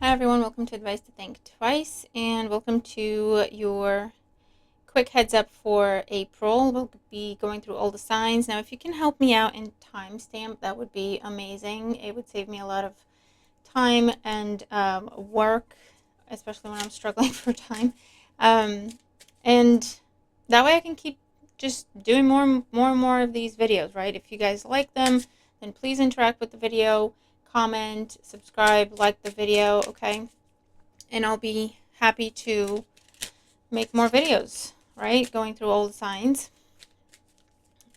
Hi everyone, welcome to Advice to Think Twice, and welcome to your quick heads up for April. We'll be going through all the signs. Now, if you can help me out in timestamp, that would be amazing. It would save me a lot of time and work, especially when I'm struggling for time. And that way I can keep just doing more and more of these videos, right? If you guys like them, then please interact with the video, comment, subscribe, like the video, okay? And I'll be happy to make more videos, right? Going through all the signs.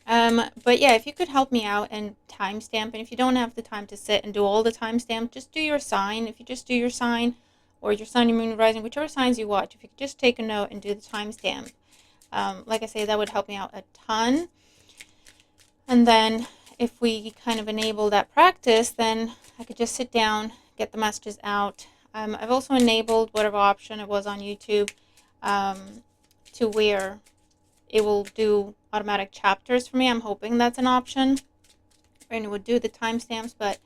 But yeah, if you could help me out and timestamp, and if you don't have the time to sit and do all the timestamp, just do your sign. If you just do your sign or your sun, your moon, rising, whichever signs you watch, if you could just take a note and do the timestamp, like I say, that would help me out a ton. And then if we kind of enable that practice, then I could just sit down, get the messages out. I've also enabled whatever option it was on YouTube to where it will do automatic chapters for me. I'm hoping that's an option. And it would do the timestamps, but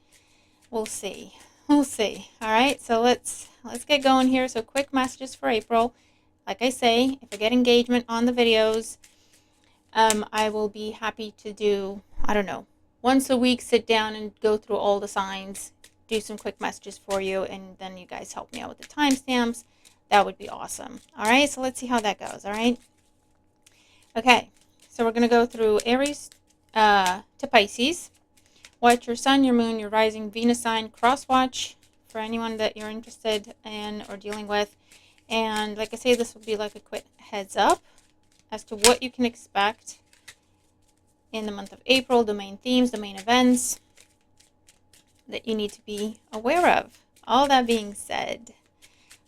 we'll see. We'll see. All right, so let's get going here. So quick messages for April. Like I say, if I get engagement on the videos, I will be happy to do, I don't know, once a week, sit down and go through all the signs, do some quick messages for you, and then you guys help me out with the timestamps. That would be awesome. All right, so let's see how that goes. All right. Okay, so we're going to go through Aries to Pisces. Watch your sun, your moon, your rising, Venus sign, cross watch for anyone that you're interested in or dealing with. And like I say, this will be like a quick heads up as to what you can expect in the month of April, the main themes, the main events that you need to be aware of. All that being said,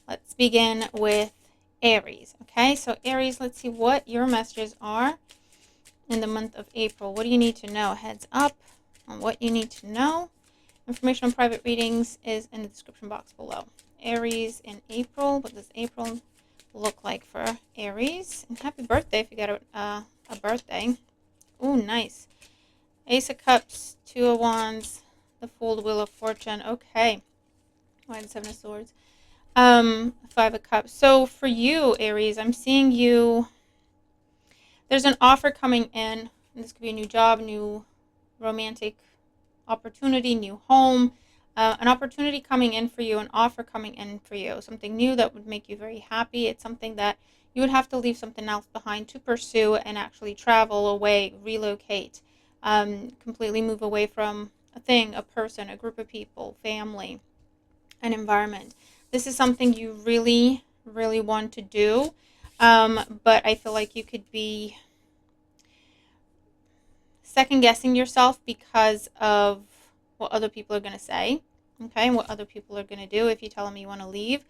let's begin with Aries. Okay, so Aries, let's see what your messages are in the month of April. What do you need to know? Heads up on what you need to know. Information on private readings is in the description box below. Aries in April. What does April look like for Aries? And happy birthday if you got a birthday. Ooh, nice. Ace of Cups, Two of Wands, the Fool, the Wheel of Fortune. Okay. Why the Seven of Swords? Five of Cups. So for you, Aries, I'm seeing you. There's an offer coming in. This could be a new job, new romantic opportunity, new home, an opportunity coming in for you, an offer coming in for you, something new that would make you very happy. It's something that you would have to leave something else behind to pursue and actually travel away, relocate, completely move away from a thing, a person, a group of people, family, an environment. This is something you really, really want to do, but I feel like you could be second guessing yourself because of what other people are going to say, okay, and what other people are going to do if you tell them you want to leave.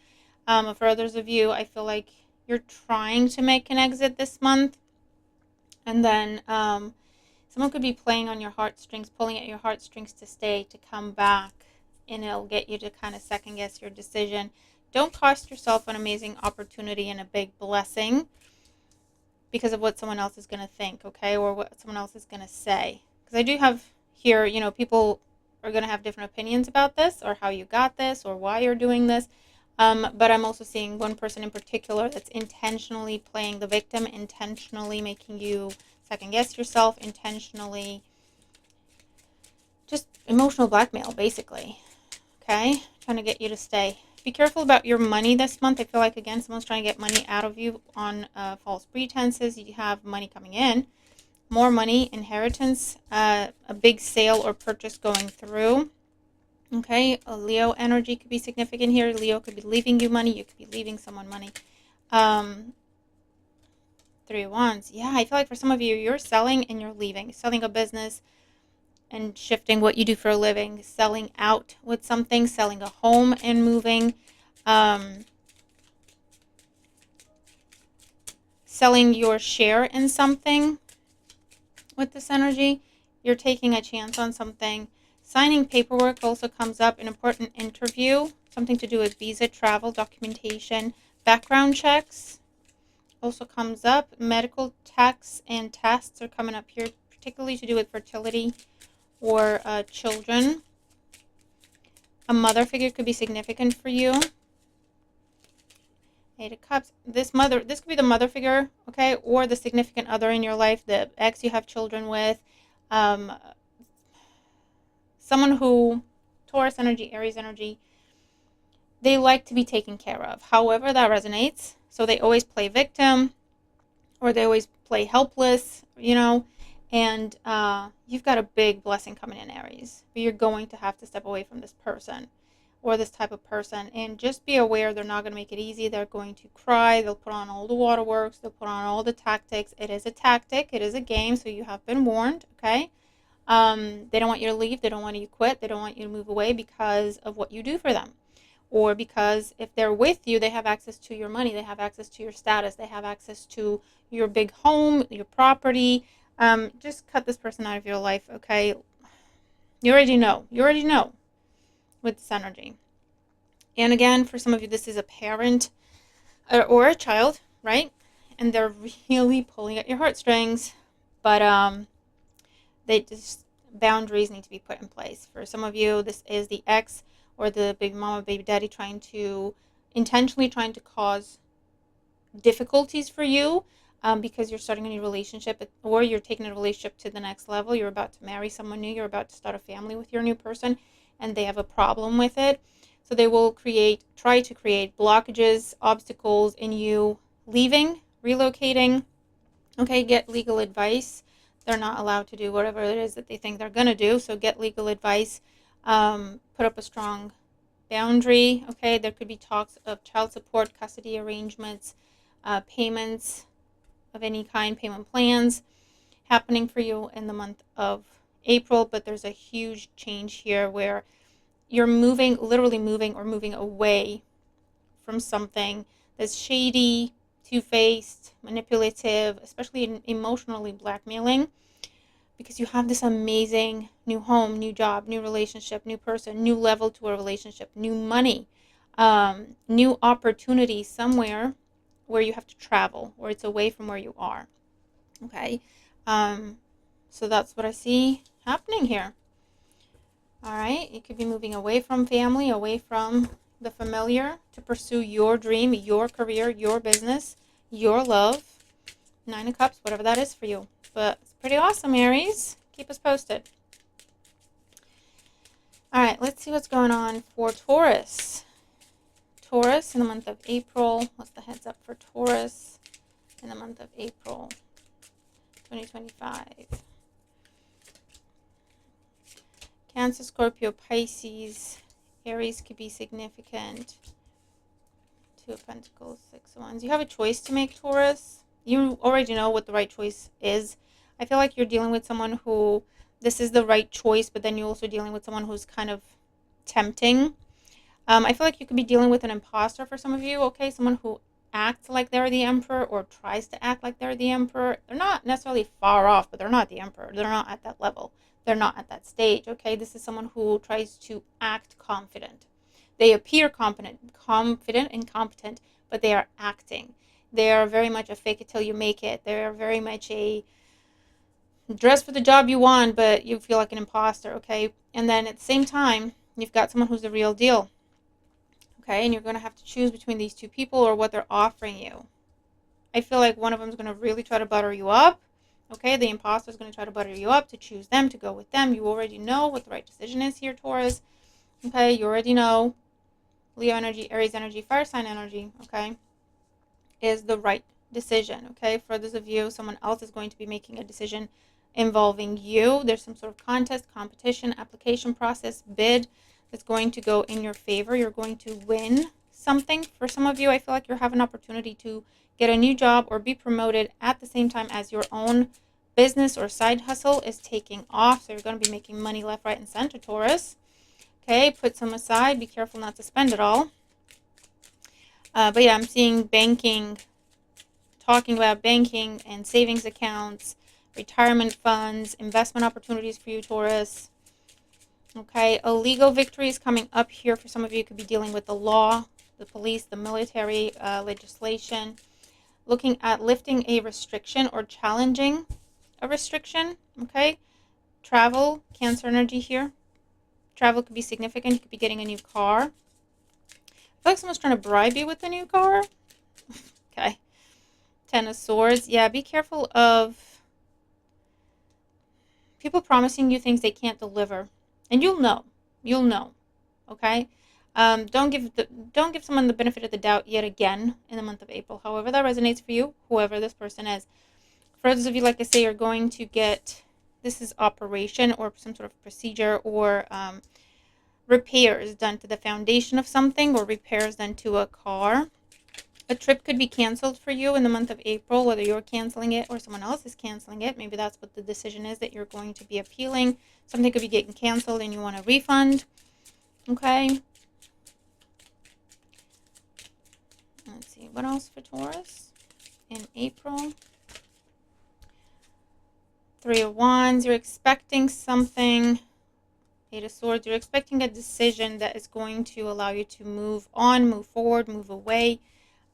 For others of you, I feel like you're trying to make an exit this month, and then someone could be playing on your heartstrings, pulling at your heartstrings to stay, to come back, and it'll get you to kind of second guess your decision. Don't cost yourself an amazing opportunity and a big blessing because of what someone else is going to think, okay, or what someone else is going to say. Because I do have here, people are going to have different opinions about this, or how you got this, or why you're doing this. But I'm also seeing one person in particular that's intentionally playing the victim, intentionally making you second guess yourself, intentionally just emotional blackmail, basically. Okay, trying to get you to stay. Be careful about your money this month. I feel like, again, someone's trying to get money out of you on false pretenses. You have money coming in, more money, inheritance, a big sale or purchase going through. Okay, a Leo energy could be significant here. Leo could be leaving you money. You could be leaving someone money. Three of Wands. Yeah, I feel like for some of you, you're selling and you're leaving. Selling a business and shifting what you do for a living, selling out with something, selling a home and moving, selling your share in something with this energy. You're taking a chance on something. Signing paperwork also comes up, an important interview, something to do with visa, travel, documentation, background checks also comes up. Medical texts and tests are coming up here, particularly to do with fertility or children. A mother figure could be significant for you. Eight of Cups. This could be the mother figure, okay, or the significant other in your life, the ex you have children with, um, someone who, Taurus energy, Aries energy, they like to be taken care of. However that resonates. So they always play victim, or they always play helpless, and you've got a big blessing coming in, Aries, but you're going to have to step away from this person or this type of person, and just be aware they're not going to make it easy. They're going to cry. They'll put on all the waterworks. They'll put on all the tactics. It is a tactic. It is a game, so you have been warned, okay? They don't want you to leave. They don't want you to quit. They don't want you to move away because of what you do for them, or because if they're with you, they have access to your money, they have access to your status, they have access to your big home, your property. Just cut this person out of your life, okay? You already know with this energy. And again, for some of you, this is a parent or a child, right? And they're really pulling at your heartstrings, but they just, boundaries need to be put in place. For some of you, this is the ex or the baby mama, baby daddy intentionally trying to cause difficulties for you, because you're starting a new relationship, or you're taking a relationship to the next level. You're about to marry someone new. You're about to start a family with your new person, and they have a problem with it. So they will try to create blockages, obstacles in you leaving, relocating. Okay, get legal advice. They're not allowed to do whatever it is that they think they're going to do, so get legal advice. Put up a strong boundary. Okay, there could be talks of child support, custody arrangements, payments of any kind, payment plans happening for you in the month of April, but there's a huge change here where you're literally moving or moving away from something that's shady, two-faced, manipulative, especially emotionally blackmailing, because you have this amazing new home, new job, new relationship, new person, new level to a relationship, new money, new opportunity somewhere where you have to travel, or it's away from where you are. Okay, so that's what I see happening here. All right, you could be moving away from family, away from the familiar, to pursue your dream, your career, your business, your love. 9 of Cups, whatever that is for you. But it's pretty awesome, Aries. Keep us posted. All right, let's see what's going on for Taurus. Taurus in the month of April. What's the heads up for Taurus in the month of April 2025? Cancer, Scorpio, Pisces. Aries could be significant. 2 of Pentacles, 6 of Wands. You have a choice to make, Taurus. You already know what the right choice is. I feel like you're dealing with someone who, this is the right choice, but then you're also dealing with someone who's kind of tempting. I feel like you could be dealing with an imposter for some of you, okay? Someone who acts like they're the emperor, or tries to act like they're the emperor. They're not necessarily far off, but they're not the emperor. They're not at that level. They're not at that stage, okay? This is someone who tries to act confident. They appear confident and competent, but they are acting. They are very much a fake it till you make it. They're very much a dress for the job you want, but you feel like an imposter, okay? And then at the same time, you've got someone who's the real deal, okay? And you're going to have to choose between these two people or what they're offering you. I feel like one of them is going to really try to butter you up, okay? The imposter is going to try to butter you up to choose them, to go with them. You already know what the right decision is here, Taurus, okay? You already know. Leo energy, Aries energy, fire sign energy, okay, is the right decision, okay? For those of you, someone else is going to be making a decision involving you. There's some sort of contest, competition, application process, bid that's going to go in your favor. You're going to win something. For some of you, I feel like you have an opportunity to get a new job or be promoted at the same time as your own business or side hustle is taking off. So you're going to be making money left, right, and center, Taurus. Okay, put some aside. Be careful not to spend it all. But yeah, I'm seeing banking, talking about banking and savings accounts, retirement funds, investment opportunities for you, Taurus. Okay, a legal victory is coming up here for some of you. You could be dealing with the law, the police, the military, legislation. Looking at lifting a restriction or challenging a restriction. Okay, travel, Cancer energy here. Travel could be significant. You could be getting a new car. I feel like someone's trying to bribe you with a new car. Okay. Ten of Swords. Yeah, be careful of people promising you things they can't deliver. And you'll know. You'll know. Okay? Don't give someone the benefit of the doubt yet again in the month of April. However that resonates for you, whoever this person is. For those of you, like I say, you're going to get, this is operation or some sort of procedure or repairs done to the foundation of something or repairs done to a car. A trip could be canceled for you in the month of April, whether you're canceling it or someone else is canceling it. Maybe that's what the decision is that you're going to be appealing. Something could be getting canceled and you want a refund. Okay. Let's see. What else for Taurus in April? Three of Wands. You're expecting something. Eight of Swords. You're expecting a decision that is going to allow you to move on, move forward, move away.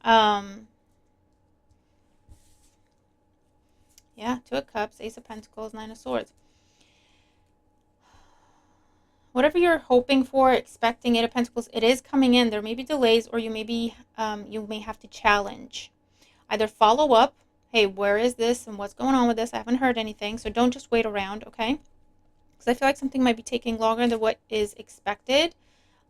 Yeah, Two of Cups, Ace of Pentacles, Nine of Swords. Whatever you're hoping for, expecting, Eight of Pentacles, it is coming in. There may be delays, or you may have to challenge. Either follow up. Hey, where is this and what's going on with this? I haven't heard anything, so don't just wait around, okay? Because I feel like something might be taking longer than what is expected,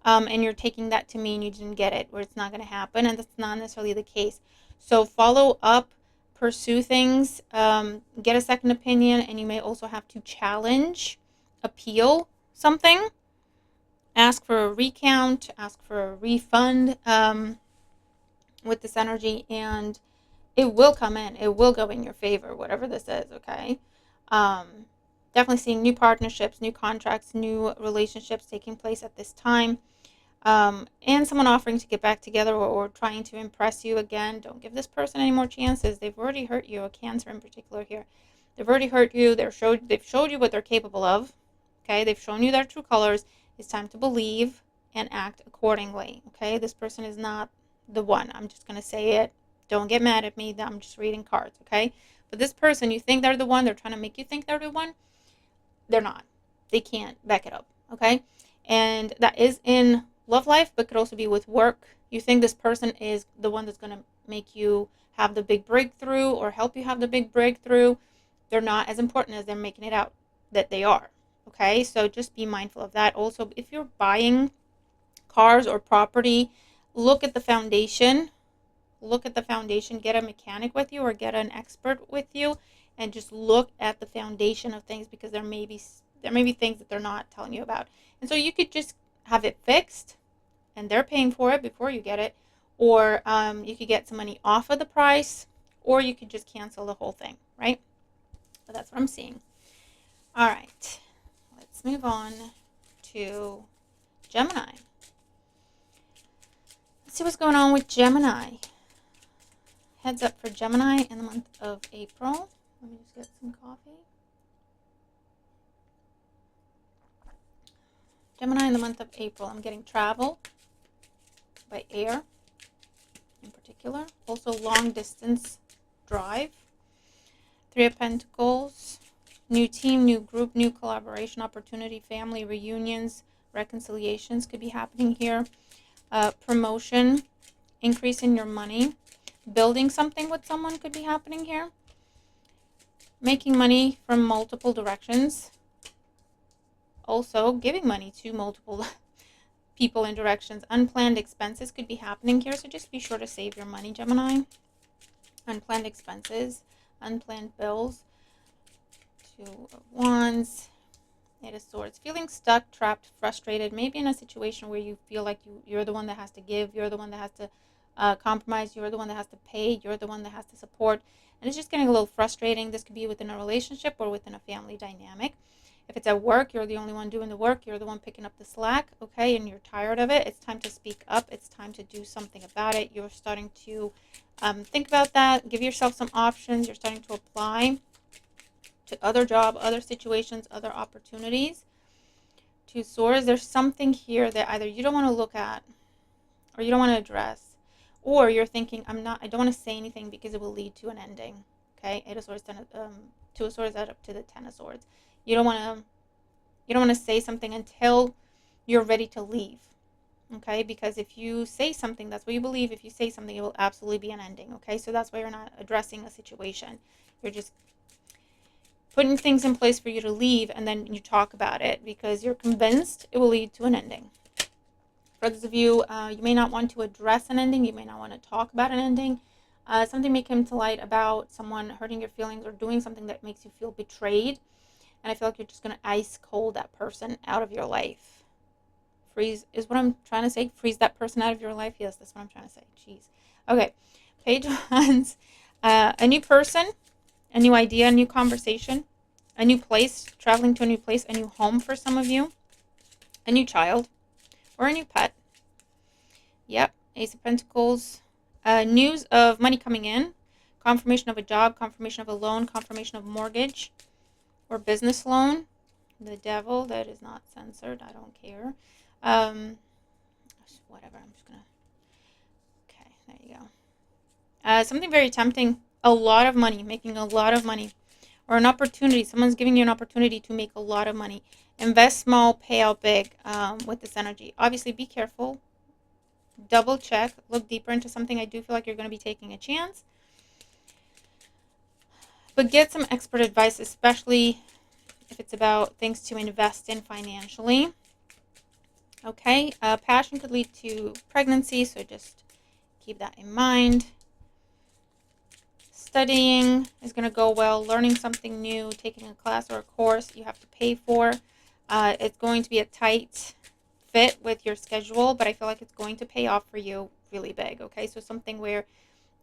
and you're taking that to mean you didn't get it, or it's not going to happen, and that's not necessarily the case. So follow up, pursue things, get a second opinion, and you may also have to challenge, appeal something, ask for a recount, ask for a refund with this energy, and it will come in. It will go in your favor, whatever this is, okay? Definitely seeing new partnerships, new contracts, new relationships taking place at this time. And someone offering to get back together or trying to impress you again. Don't give this person any more chances. They've already hurt you, a Cancer in particular here. They've already hurt you. They've showed you what they're capable of. Okay, they've shown you their true colors. It's time to believe and act accordingly. Okay, this person is not the one. I'm just going to say it. Don't get mad at me. I'm just reading cards, okay? But this person, you think they're the one. They're trying to make you think they're the one. They're not. They can't back it up, okay? And that is in love life, but could also be with work. You think this person is the one that's going to make you have the big breakthrough or help you have the big breakthrough. They're not as important as they're making it out that they are, okay? So just be mindful of that. Also, if you're buying cars or property, look at the foundation. Look at the foundation. Get a mechanic with you or get an expert with you and just look at the foundation of things, because there may be things that they're not telling you about. And so you could just have it fixed and they're paying for it before you get it, or you could get some money off of the price, or you could just cancel the whole thing, right? But that's what I'm seeing. All right, let's move on to Gemini. Let's see what's going on with Gemini. Heads up for Gemini in the month of April. Let me just get some coffee. Gemini in the month of April. I'm getting travel by air in particular. Also long distance drive. Three of Pentacles. New team, new group, new collaboration opportunity, family reunions, reconciliations could be happening here. Promotion, increase in your money. Building something with someone could be happening here. Making money from multiple directions. Also giving money to multiple people and directions. Unplanned expenses could be happening here, so just be sure to save your money, Gemini. Unplanned expenses, unplanned bills. Two of Wands, Eight of Swords. Feeling stuck, trapped, frustrated, maybe in a situation where you feel like you're the one that has to give, you're the one that has to compromise, you're the one that has to pay, you're the one that has to support, and it's just getting a little frustrating. This could be within a relationship or within a family dynamic. If it's at work, you're the only one doing the work, you're the one picking up the slack, okay, and you're tired of it. It's time to speak up. It's time to do something about it. You're starting to think about that. Give yourself some options. You're starting to apply to other job, other situations, other opportunities. Two Swords, there's something here that either you don't want to look at or you don't want to address, or you're thinking, I don't want to say anything because it will lead to an ending. Okay, Eight of Swords, Two of Swords, add up to the Ten of Swords. You don't want to say something until you're ready to leave. Okay, because if you say something, that's what you believe. If you say something, it will absolutely be an ending. Okay, so that's why you're not addressing a situation. You're just putting things in place for you to leave, and then you talk about it because you're convinced it will lead to an ending. For those of you, you may not want to address an ending. You may not want to talk about an ending. Something may come to light about someone hurting your feelings or doing something that makes you feel betrayed. And I feel like you're just going to ice cold that person out of your life. Freeze is what I'm trying to say. Freeze that person out of your life. Yes, that's what I'm trying to say. Jeez. Okay. Page ones. A new person, a new idea, a new conversation, a new place, traveling to a new place, a new home for some of you, a new child, or a new pet. Yep. Ace of Pentacles. News of money coming in, confirmation of a job, confirmation of a loan, confirmation of mortgage or business loan. The Devil, that is not censored. I don't care. Whatever. I'm just gonna. Okay, there you go. Something very tempting. A lot of money, making a lot of money, or an opportunity. Someone's giving you an opportunity to make a lot of money. Invest small, pay out big with this energy. Obviously, be careful. Double check. Look deeper into something. I do feel like you're going to be taking a chance. But get some expert advice, especially if it's about things to invest in financially. Okay, passion could lead to pregnancy, so just keep that in mind. Studying is going to go well. Learning something new, taking a class or a course you have to pay for. It's going to be a tight fit with your schedule, but I feel like it's going to pay off for you really big. Okay, so something where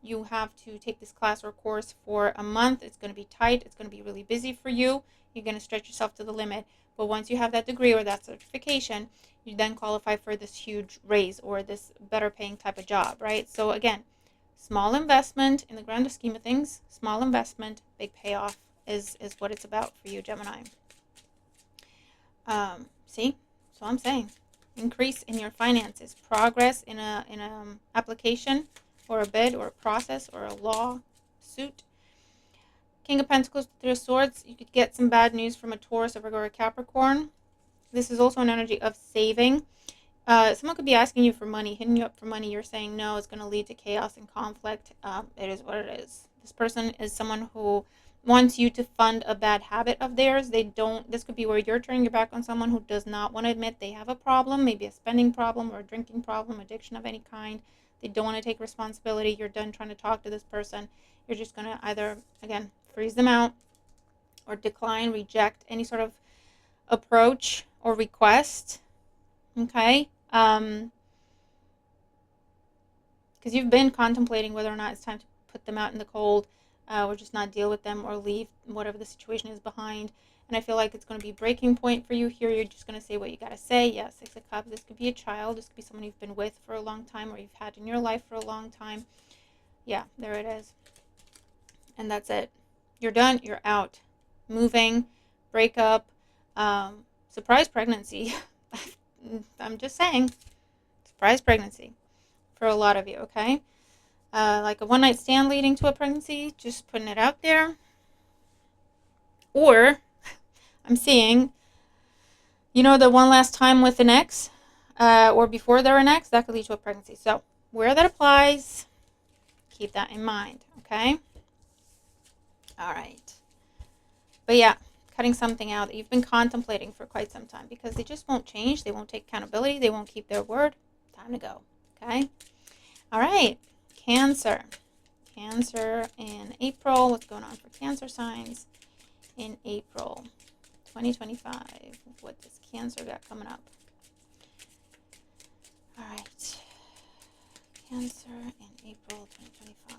you have to take this class or course for a month. It's going to be tight. It's going to be really busy for you. You're going to stretch yourself to the limit. But once you have that degree or that certification, you then qualify for this huge raise or this better paying type of job, right? So again, small investment in the grander scheme of things, small investment, big payoff is what it's about for you, Gemini. See? So I'm saying increase in your finances, progress in a application or a bid or a process or a lawsuit. King of Pentacles, Three of Swords. You could get some bad news from a Taurus, a Virgo, or a Capricorn. This is also an energy of saving. Someone could be asking you for money, hitting you up for money. You're saying no. It's going to lead to chaos and conflict. It is what it is. This person is someone who wants you to fund a bad habit of theirs. They don't. This could be where you're turning your back on someone who does not want to admit they have a problem, maybe a spending problem or a drinking problem, addiction of any kind. They don't want to take responsibility. You're done trying to talk to this person. You're just going to either, again, freeze them out or decline, reject any sort of approach or request. Okay? Because you've been contemplating whether or not it's time to put them out in the cold or just not deal with them or leave whatever the situation is behind. And I feel like it's going to be a breaking point for you here. You're just going to say what you got to say. Yes, Six of Cups. This could be a child. This could be someone you've been with for a long time or you've had in your life for a long time. Yeah, there it is. And that's it. You're done. You're out. Moving, breakup, surprise pregnancy. I'm just saying, surprise pregnancy for a lot of you, okay? Like a one-night stand leading to a pregnancy, just putting it out there. Or I'm seeing, the one last time with an ex, or before they're an ex, that could lead to a pregnancy. So where that applies, keep that in mind, okay? All right. But yeah, cutting something out that you've been contemplating for quite some time because they just won't change. They won't take accountability. They won't keep their word. Time to go, okay? All right, Cancer. Cancer in April. What's going on for Cancer signs in April 2025? What does Cancer got coming up? All right. Cancer in April 2025.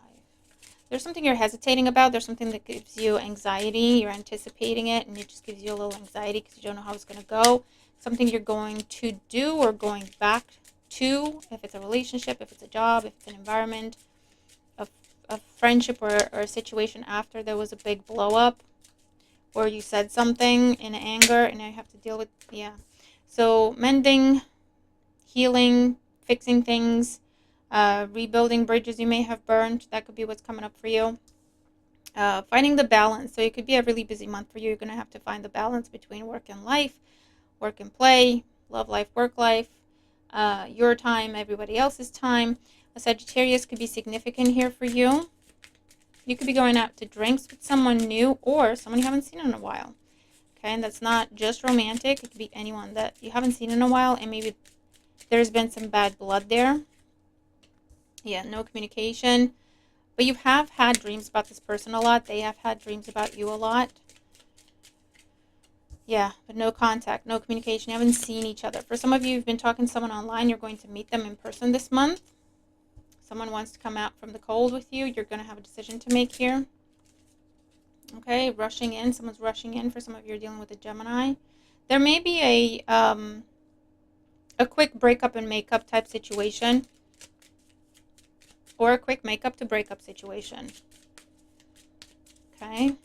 There's something you're hesitating about. There's something that gives you anxiety. You're anticipating it, and it just gives you a little anxiety because you don't know how it's going to go. Something you're going to do or going back to, if it's a relationship, if it's a job, if it's an environment, a friendship or a situation after there was a big blow up or you said something in anger and now you have to deal with, yeah. So mending, healing, fixing things, rebuilding bridges you may have burned. That could be what's coming up for you. Finding the balance. So it could be a really busy month for you. You're going to have to find the balance between work and life, work and play, love life, work life, your time, everybody else's time. A Sagittarius could be significant here for you. You could be going out to drinks with someone new or someone you haven't seen in a while. Okay, and that's not just romantic. It could be anyone that you haven't seen in a while, and maybe there's been some bad blood there. Yeah, no communication. But you have had dreams about this person a lot. They have had dreams about you a lot. Yeah, but no contact, no communication. You haven't seen each other. For some of you, you've been talking to someone online. You're going to meet them in person this month. Someone wants to come out from the cold with you. You're going to have a decision to make here. Okay, rushing in. Someone's rushing in. For some of you, you're dealing with a Gemini. There may be a quick breakup and makeup type situation, or a quick makeup to breakup situation. Okay.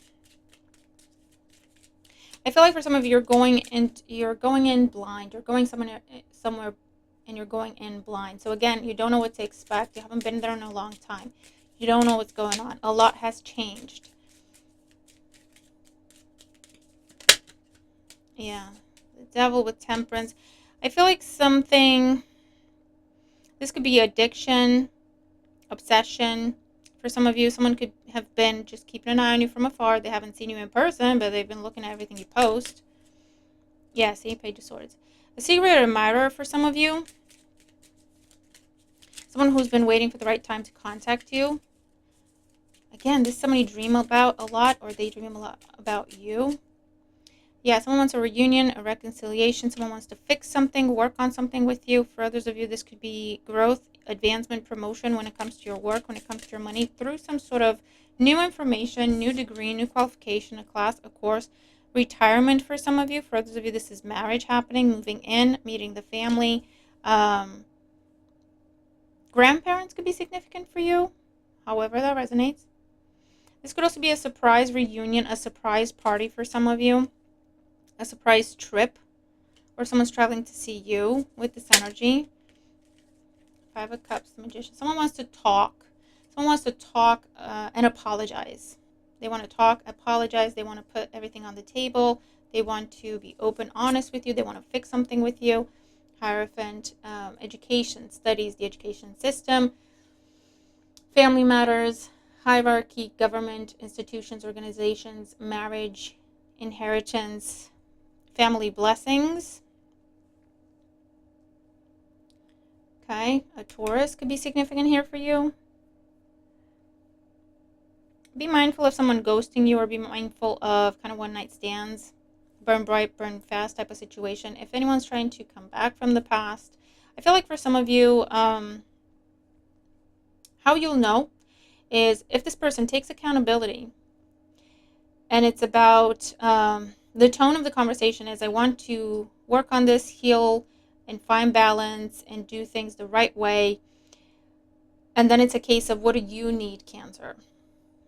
I feel like for some of you, you're going in blind. You're going somewhere, and you're going in blind. So again, you don't know what to expect. You haven't been there in a long time. You don't know what's going on. A lot has changed. Yeah, the Devil with Temperance. I feel like this could be addiction, obsession. For some of you, someone could have been just keeping an eye on you from afar. They haven't seen you in person, but they've been looking at everything you post. Yeah, see, Page of Swords. A secret admirer for some of you. Someone who's been waiting for the right time to contact you. Again, this is somebody you dream about a lot, or they dream a lot about you. Yeah, someone wants a reunion, a reconciliation. Someone wants to fix something, work on something with you. For others of you, this could be growth, advancement, promotion when it comes to your work, when it comes to your money, through some sort of new information, new degree, new qualification, a class, a course, retirement for some of you. For others of you, this is marriage happening, moving in, meeting the family. Grandparents could be significant for you, however that resonates. This could also be a surprise reunion, a surprise party for some of you. A surprise trip, or someone's traveling to see you with this energy. Five of Cups, the Magician. Someone wants to talk. Someone wants to talk and apologize. They want to talk, apologize. They want to put everything on the table. They want to be open, honest with you. They want to fix something with you. Hierophant, education, studies, the education system, family matters, hierarchy, government, institutions, organizations, marriage, inheritance, family blessings. Okay, a Taurus could be significant here for you. Be mindful of someone ghosting you, or be mindful of kind of one-night stands, burn bright, burn fast type of situation. If anyone's trying to come back from the past, I feel like for some of you, how you'll know is if this person takes accountability, and it's about the tone of the conversation is, I want to work on this, heal, and find balance, and do things the right way. And then it's a case of, what do you need, Cancer?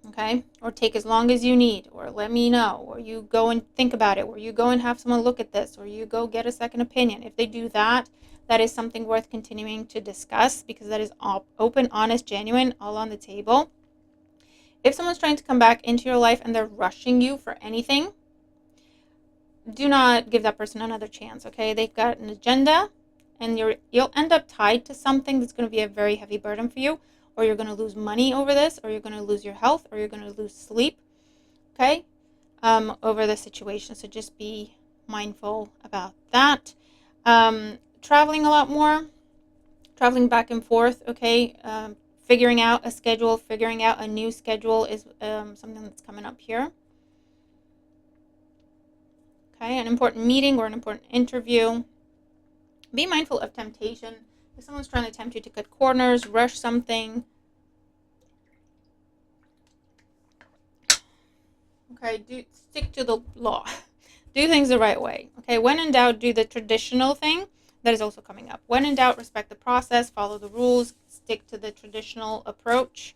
Okay? Or take as long as you need, or let me know, or you go and think about it, or you go and have someone look at this, or you go get a second opinion. If they do that, that is something worth continuing to discuss, because that is all open, honest, genuine, all on the table. If someone's trying to come back into your life and they're rushing you for anything, do not give that person another chance, okay? They've got an agenda, and you'll end up tied to something that's going to be a very heavy burden for you, or you're going to lose money over this, or you're going to lose your health, or you're going to lose sleep, okay, over the situation. So just be mindful about that. Traveling a lot more, traveling back and forth, okay? Figuring out a schedule, figuring out a new schedule is something that's coming up here. Okay, an important meeting or an important interview. Be mindful of temptation. If someone's trying to tempt you to cut corners, rush something. Okay, stick to the law. Do things the right way. Okay, when in doubt, do the traditional thing. That is also coming up. When in doubt, respect the process, follow the rules, stick to the traditional approach.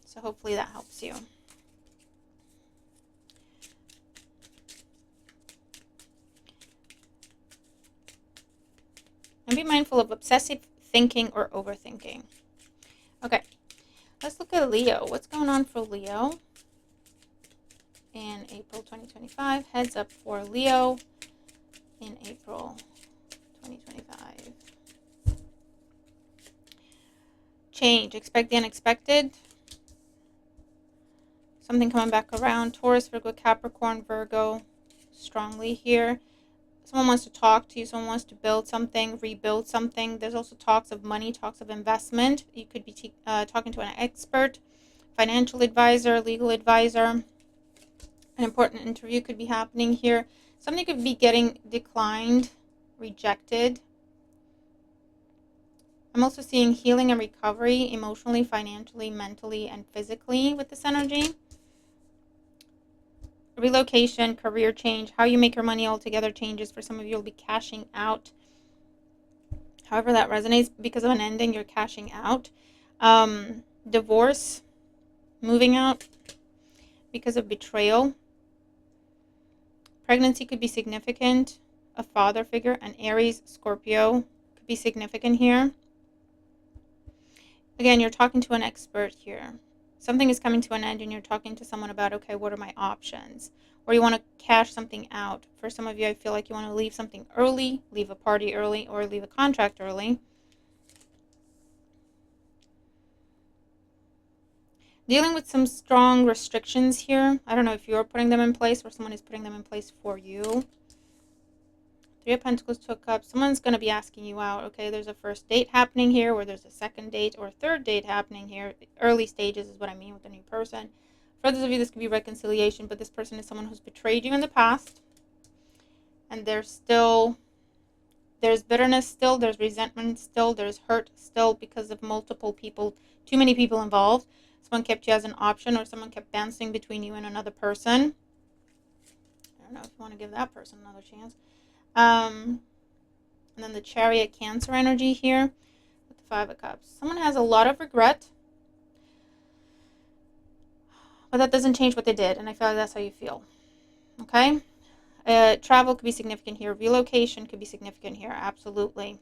So hopefully that helps you. And be mindful of obsessive thinking or overthinking. Okay, let's look at Leo. What's going on for Leo in April 2025? Heads up for Leo in April 2025. Change. Expect the unexpected. Something coming back around. Taurus, Virgo, Capricorn, Virgo. Strongly here. Someone wants to talk to you. Someone wants to build something, rebuild something. There's also talks of money, talks of investment. You could be talking to an expert, financial advisor, legal advisor. An important interview could be happening here. Something could be getting declined, rejected. I'm also seeing healing and recovery emotionally, financially, mentally, and physically with this energy. Relocation, career change, how you make your money altogether changes. For some of you, you'll be cashing out. However that resonates, because of an ending, you're cashing out. Divorce, moving out because of betrayal. Pregnancy could be significant. A father figure, an Aries, Scorpio could be significant here. Again, you're talking to an expert here. Something is coming to an end and you're talking to someone about, okay, what are my options? Or you want to cash something out. For some of you, I feel like you want to leave something early, leave a party early, or leave a contract early. Dealing with some strong restrictions here. I don't know if you're putting them in place or someone is putting them in place for you. Three of Pentacles, Two of Cups. Someone's going to be asking you out. Okay, there's a first date happening here, or there's a second date or a third date happening here. Early stages is what I mean with a new person. For others of you, this could be reconciliation, but this person is someone who's betrayed you in the past. And there's bitterness still, there's resentment still, there's hurt still because of multiple people, too many people involved. Someone kept you as an option, or someone kept bouncing between you and another person. I don't know if you want to give that person another chance. And then the Chariot, Cancer energy here with the Five of Cups. Someone has a lot of regret, but that doesn't change what they did, and I feel like that's how you feel. Okay? Travel could be significant here. Relocation could be significant here, absolutely.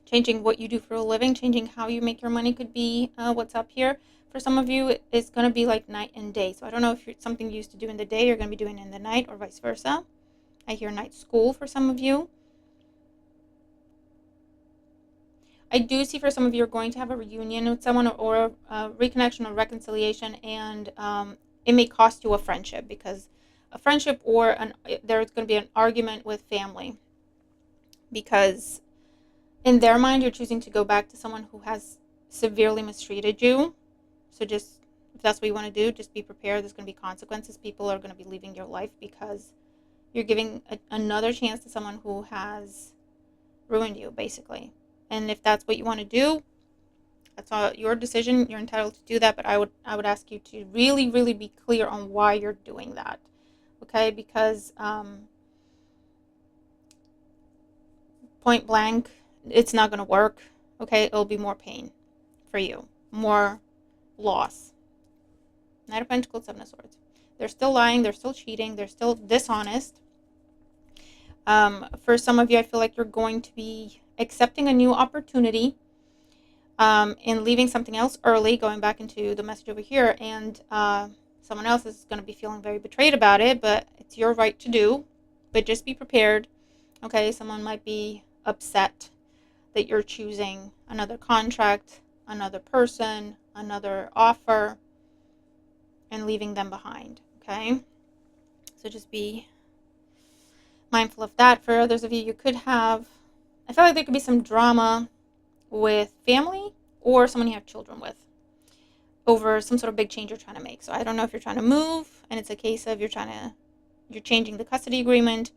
Changing what you do for a living, changing how you make your money could be what's up here. For some of you, it's going to be like night and day. So I don't know if it's something you used to do in the day, you're going to be doing in the night, or vice versa. I hear night school for some of you. I do see for some of you, you're going to have a reunion with someone, or a reconnection or reconciliation, and it may cost you a friendship, because a friendship, or there's going to be an argument with family, because in their mind, you're choosing to go back to someone who has severely mistreated you. So just, if that's what you want to do, just be prepared. There's going to be consequences. People are going to be leaving your life because you're giving another chance to someone who has ruined you, basically. And if that's what you want to do, that's all your decision. You're entitled to do that, but I would ask you to really, really be clear on why you're doing that. Okay? Because point blank, it's not going to work. Okay? It'll be more pain for you, more loss. Knight of Pentacles, Seven of Swords. They're still lying. They're still cheating. They're still dishonest. For some of you, I feel like you're going to be accepting a new opportunity, and leaving something else early, going back into the message over here, and someone else is going to be feeling very betrayed about it, but it's your right to do. But just be prepared. Okay, someone might be upset that you're choosing another contract, another person, another offer, and leaving them behind. Okay, so just be mindful of that. For others of you, you could have, I feel like there could be some drama with family or someone you have children with over some sort of big change you're trying to make. So I don't know if you're trying to move and it's a case of you're changing the custody agreement,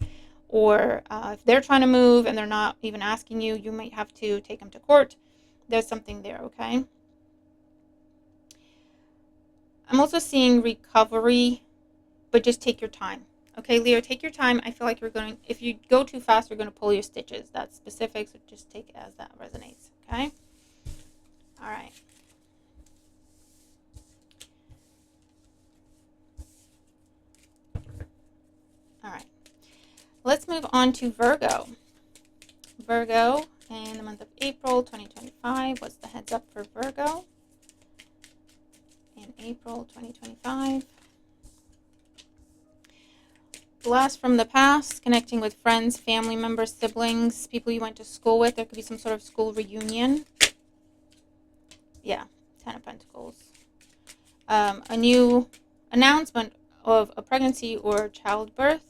or if they're trying to move and they're not even asking you, you might have to take them to court. There's something there, okay? I'm also seeing recovery, but just take your time. Okay, Leo, take your time. I feel like if you go too fast, you're going to pull your stitches. That's specific, so just take it as that resonates, okay? All right. All right. Let's move on to Virgo. Virgo in the month of April 2025. What's the heads up for Virgo in April 2025? Blast from the past, connecting with friends, family members, siblings, people you went to school with. There could be some sort of school reunion. Yeah, Ten of Pentacles. A new announcement of a pregnancy or childbirth.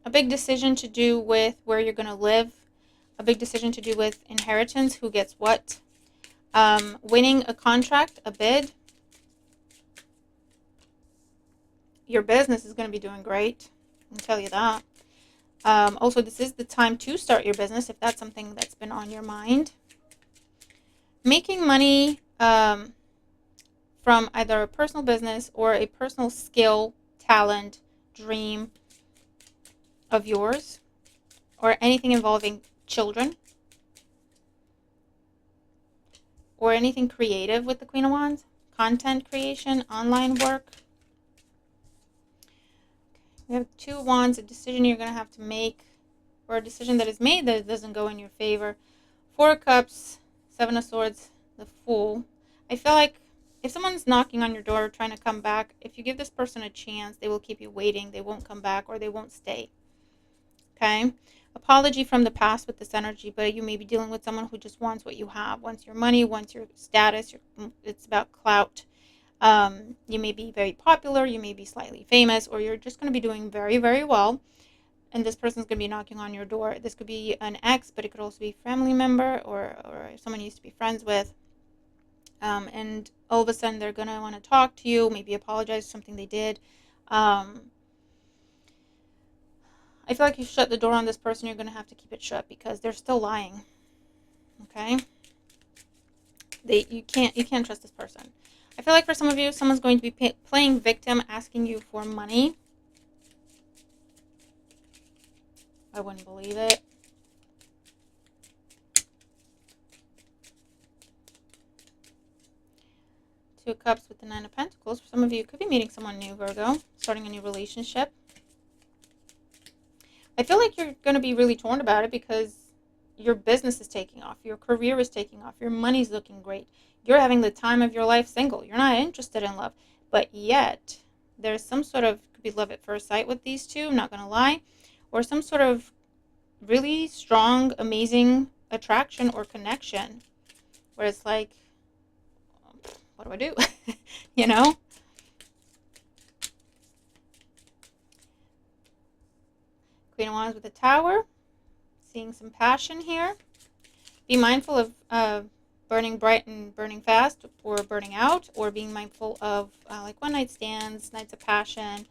A big decision to do with where you're going to live. A big decision to do with inheritance, who gets what. Winning a contract, a bid. Your business is going to be doing great. I can tell you that. Also, this is the time to start your business if that's something that's been on your mind. Making money from either a personal business or a personal skill, talent, dream of yours, or anything involving children, or anything creative with the Queen of Wands, content creation, online work. We have Two of Wands, a decision you're going to have to make, or a decision that is made that doesn't go in your favor. Four of Cups, Seven of Swords, the Fool. I feel like if someone's knocking on your door trying to come back, if you give this person a chance, they will keep you waiting. They won't come back, or they won't stay. Okay? Apology from the past with this energy, but you may be dealing with someone who just wants what you have, wants your money, wants your status. It's about clout. You may be very popular, you may be slightly famous, or you're just going to be doing very, very well. And this person's going to be knocking on your door. This could be an ex, but it could also be a family member or someone you used to be friends with. And all of a sudden they're going to want to talk to you, maybe apologize for something they did. I feel like you shut the door on this person, you're going to have to keep it shut because they're still lying. Okay? You can't trust this person. I feel like for some of you, someone's going to be playing victim, asking you for money. I wouldn't believe it. Two of Cups with the Nine of Pentacles. For some of you, you could be meeting someone new, Virgo, starting a new relationship. I feel like you're going to be really torn about it because your business is taking off. Your career is taking off. Your money's looking great. You're having the time of your life single. You're not interested in love. But yet, there's some sort of, could be love at first sight with these two, I'm not going to lie. Or some sort of really strong, amazing attraction or connection. Where it's like, what do I do? You know? Queen of Wands with the Tower. Seeing some passion here. Be mindful of burning bright and burning fast, or burning out, or being mindful of like one night stands, nights of passion.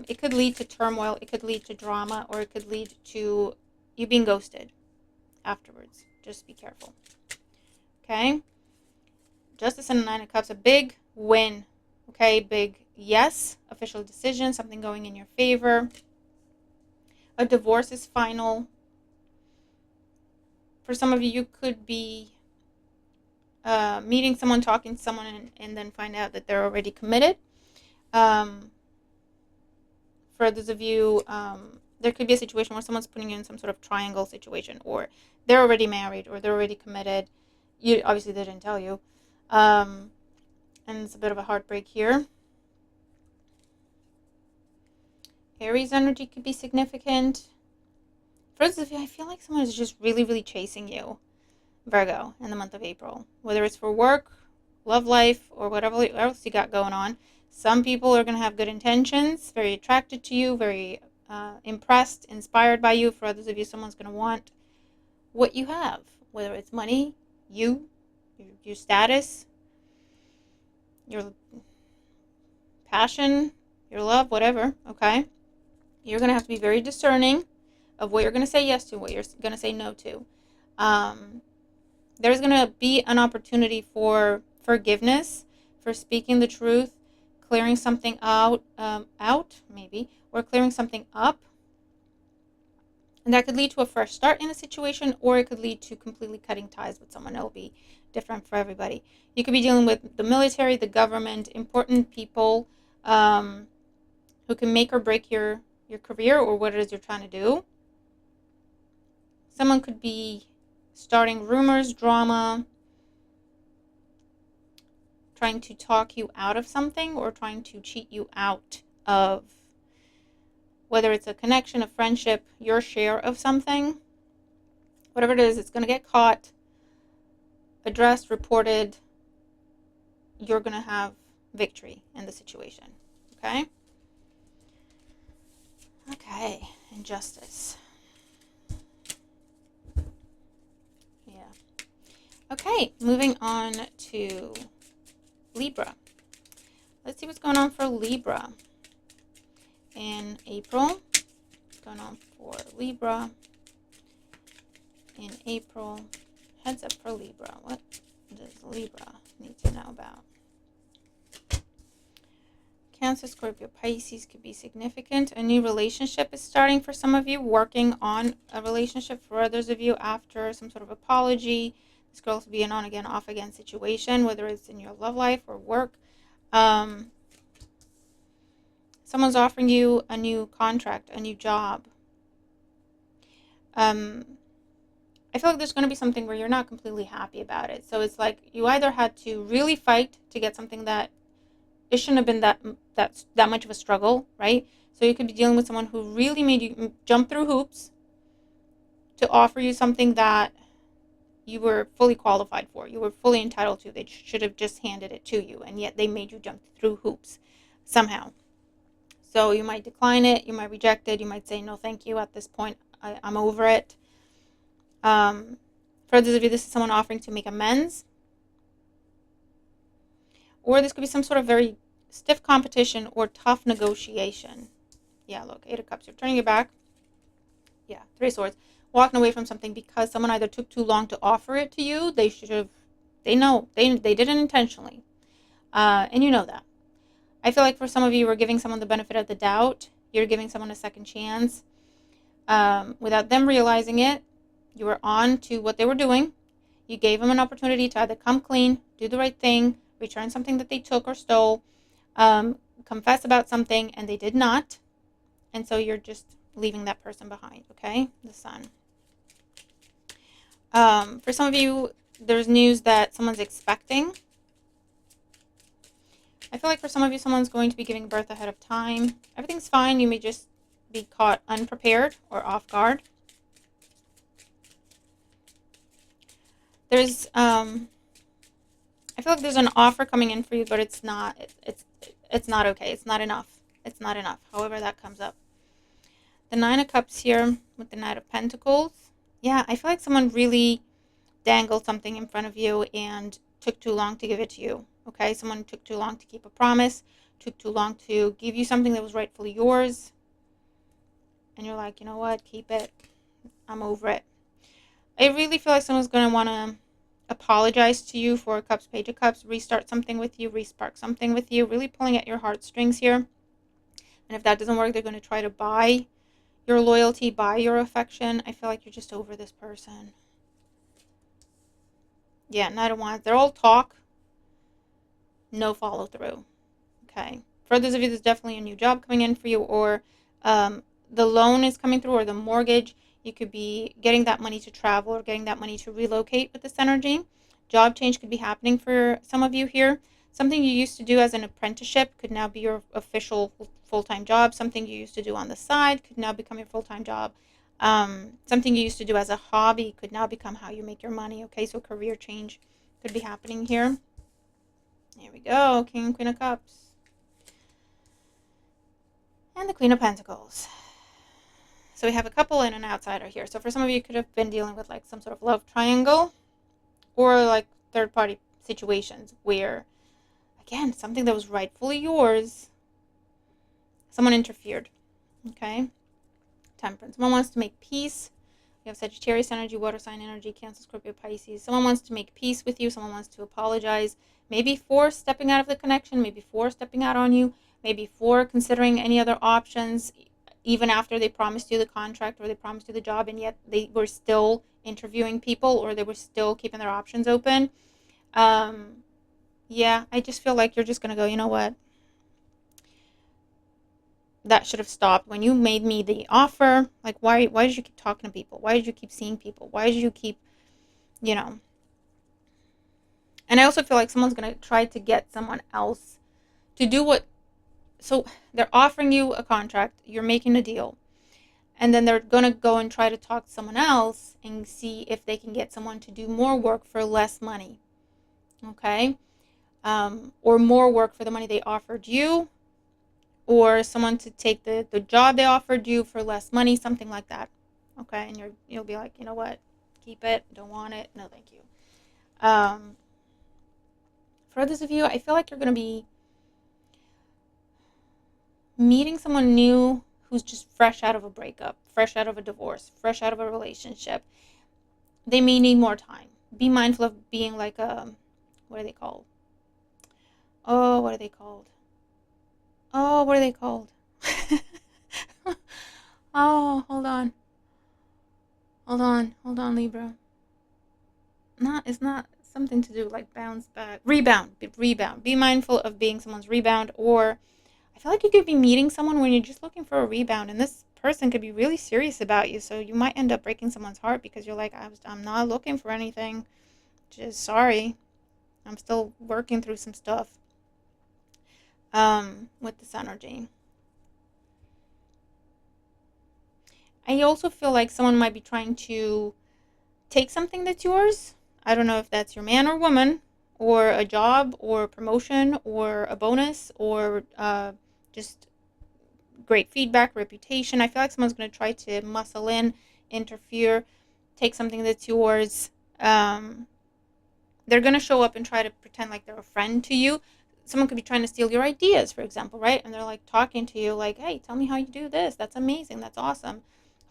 It could lead to turmoil, it could lead to drama, or it could lead to you being ghosted afterwards. Just be careful. Okay? Justice and the Nine of Cups, a big win. Okay? Big yes, official decision, something going in your favor. A divorce is final. For some of you, you could be meeting someone, talking to someone, and then find out that they're already committed. For those of you, there could be a situation where someone's putting you in some sort of triangle situation, or they're already married, or they're already committed. You obviously they didn't tell you, and it's a bit of a heartbreak here. Aries energy could be significant. For those of you, I feel like someone is just really, really chasing you, Virgo, in the month of April. Whether it's for work, love life, or whatever else you got going on. Some people are going to have good intentions, very attracted to you, very impressed, inspired by you. For others of you, someone's going to want what you have, whether it's money, your status, your passion, your love, whatever, okay? You're going to have to be very discerning of what you're going to say yes to, what you're going to say no to. There's going to be an opportunity for forgiveness, for speaking the truth, clearing something out maybe, or clearing something up. And that could lead to a fresh start in a situation, or it could lead to completely cutting ties with someone. It'll be different for everybody. You could be dealing with the military, the government, important people who can make or break your career or what it is you're trying to do. Someone could be starting rumors, drama, trying to talk you out of something, or trying to cheat you out of whether it's a connection, a friendship, your share of something, whatever it is, it's going to get caught, addressed, reported. You're going to have victory in the situation. Okay? Okay, and justice. Yeah. Okay, moving on to Libra. Let's see what's going on for Libra in April. What's going on for Libra in April? Heads up for Libra. What does Libra need to know about? Cancer, Scorpio, Pisces could be significant. A new relationship is starting for some of you, working on a relationship for others of you after some sort of apology. This could also be an on again, off again situation, whether it's in your love life or work. Someone's offering you a new contract, a new job. I feel like there's going to be something where you're not completely happy about it. So it's like you either had to really fight to get something that it shouldn't have been that much of a struggle, right? So you could be dealing with someone who really made you jump through hoops to offer you something that you were fully qualified for, you were fully entitled to. They should have just handed it to you, and yet they made you jump through hoops somehow. So you might decline it, you might reject it, you might say no thank you at this point, I'm over it. For those of you, this is someone offering to make amends. Or this could be some sort of very stiff competition or tough negotiation. Yeah, look, 8 of Cups. You're turning your back. Yeah, 3 of Swords. Walking away from something because someone either took too long to offer it to you. They should have. They know. They did it intentionally. And you know that. I feel like for some of you, are giving someone the benefit of the doubt. You're giving someone a second chance. Without them realizing it, you were on to what they were doing. You gave them an opportunity to either come clean, do the right thing, return something that they took or stole, confess about something, and they did not. And so you're just leaving that person behind, okay? The Sun. For some of you, there's news that someone's expecting. I feel like for some of you, someone's going to be giving birth ahead of time. Everything's fine. You may just be caught unprepared or off guard. There's, I feel like there's an offer coming in for you, but it's not, it's not okay. It's not enough. It's not enough, however that comes up. The 9 of Cups here with the Knight of Pentacles. Yeah, I feel like someone really dangled something in front of you and took too long to give it to you. Okay, someone took too long to keep a promise, took too long to give you something that was rightfully yours. And you're like, you know what, keep it. I'm over it. I really feel like someone's going to want to apologize to you for Cups, Page of Cups, restart something with you, respark something with you, really pulling at your heartstrings here. And if that doesn't work, they're going to try to buy your loyalty, buy your affection. I feel like you're just over this person. Yeah, Knight of Wands. They're all talk, no follow through. Okay. For those of you, there's definitely a new job coming in for you, or the loan is coming through, or the mortgage. You could be getting that money to travel or getting that money to relocate with this energy. Job change could be happening for some of you here. Something you used to do as an apprenticeship could now be your official full-time job. Something you used to do on the side could now become your full-time job. Something you used to do as a hobby could now become how you make your money. Okay, so career change could be happening here. Here we go, King and Queen of Cups. And the Queen of Pentacles. So we have a couple and an outsider here. So for some of you, you could have been dealing with like some sort of love triangle or like third-party situations where, again, something that was rightfully yours, someone interfered. Okay? Temperance. Someone wants to make peace. You have Sagittarius energy, water sign energy, Cancer, Scorpio, Pisces. Someone wants to make peace with you. Someone wants to apologize. Maybe for stepping out of the connection. Maybe for stepping out on you. Maybe for considering any other options, even after they promised you the contract or they promised you the job, and yet they were still interviewing people or they were still keeping their options open. Yeah, I just feel like you're just going to go, you know what? That should have stopped. When you made me the offer, like, why did you keep talking to people? Why did you keep seeing people? Why did you keep, you know? And I also feel like someone's going to try to get someone else to do what So they're offering you a contract, you're making a deal, and then they're going to go and try to talk to someone else and see if they can get someone to do more work for less money. Okay? Or more work for the money they offered you, or someone to take the job they offered you for less money, something like that. Okay? And you'll be like, you know what? Keep it. Don't want it. No, thank you. For others of you, I feel like you're going to be meeting someone new who's just fresh out of a breakup, fresh out of a divorce, fresh out of a relationship. They may need more time. Be mindful of being like what are they called? Oh, what are they called? Oh, what are they called? Oh, hold on. Hold on, Libra. It's not something to do like bounce back. Rebound. Be mindful of being someone's rebound, or I feel like you could be meeting someone when you're just looking for a rebound, and this person could be really serious about you, so you might end up breaking someone's heart because you're like, I'm not looking for anything. Just sorry. I'm still working through some stuff with this energy. I also feel like someone might be trying to take something that's yours. I don't know if that's your man or woman, or a job, or a promotion, or a bonus, or just great feedback, reputation. I feel like someone's going to try to muscle in, interfere, take something that's yours. They're going to show up and try to pretend like they're a friend to you. Someone could be trying to steal your ideas, for example, right? And they're like talking to you like, hey, tell me how you do this. That's amazing. That's awesome.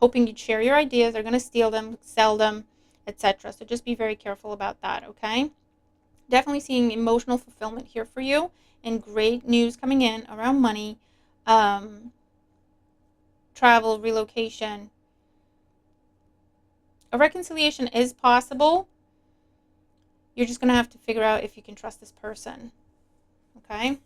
Hoping you'd share your ideas. They're going to steal them, sell them, etc. So just be very careful about that, okay? Definitely seeing emotional fulfillment here for you, and great news coming in around money, travel, relocation. A reconciliation is possible. You're just going to have to figure out if you can trust this person. Okay?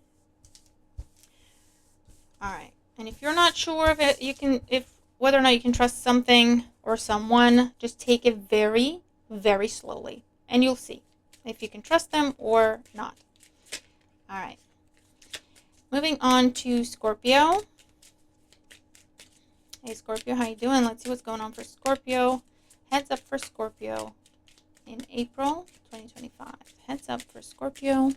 All right. And if you're not sure if whether or not you can trust something or someone, just take it very, very slowly, and you'll see if you can trust them or not. All right. Moving on to Scorpio. Hey, Scorpio, how you doing? Let's see what's going on for Scorpio. Heads up for Scorpio in April 2025. Heads up for Scorpio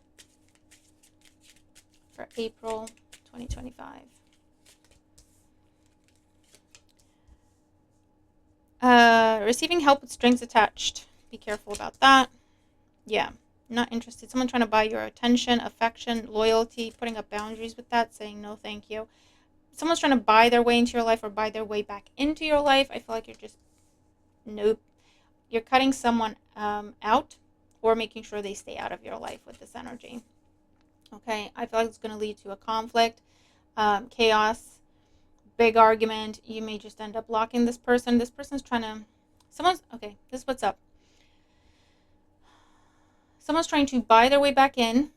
for April 2025. Receiving help with strings attached. Be careful about that. Yeah, not interested. Someone trying to buy your attention, affection, loyalty, putting up boundaries with that, saying no thank you. Someone's trying to buy their way into your life or buy their way back into your life. I feel like you're just, nope. You're cutting someone out, or making sure they stay out of your life with this energy. Okay, I feel like it's going to lead to a conflict, chaos, big argument. You may just end up blocking this person. This person's trying to, okay, this is what's up. Someone's trying to buy their way back in.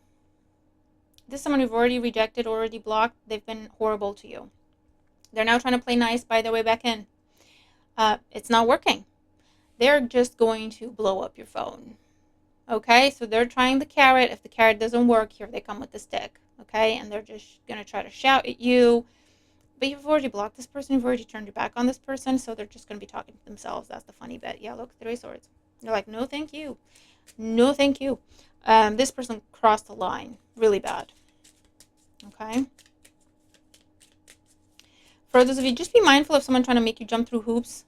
This is someone you've already rejected, already blocked. They've been horrible to you. They're now trying to play nice, buy their way back in. It's not working. They're just going to blow up your phone. Okay, so they're trying the carrot. If the carrot doesn't work, here they come with the stick. Okay, and they're just going to try to shout at you. But you've already blocked this person. You've already turned your back on this person. So they're just going to be talking to themselves. That's the funny bit. Yeah, look, 3 swords. You're like, no, thank you. No, thank you. This person crossed the line really bad. Okay. For those of you, just be mindful of someone trying to make you jump through hoops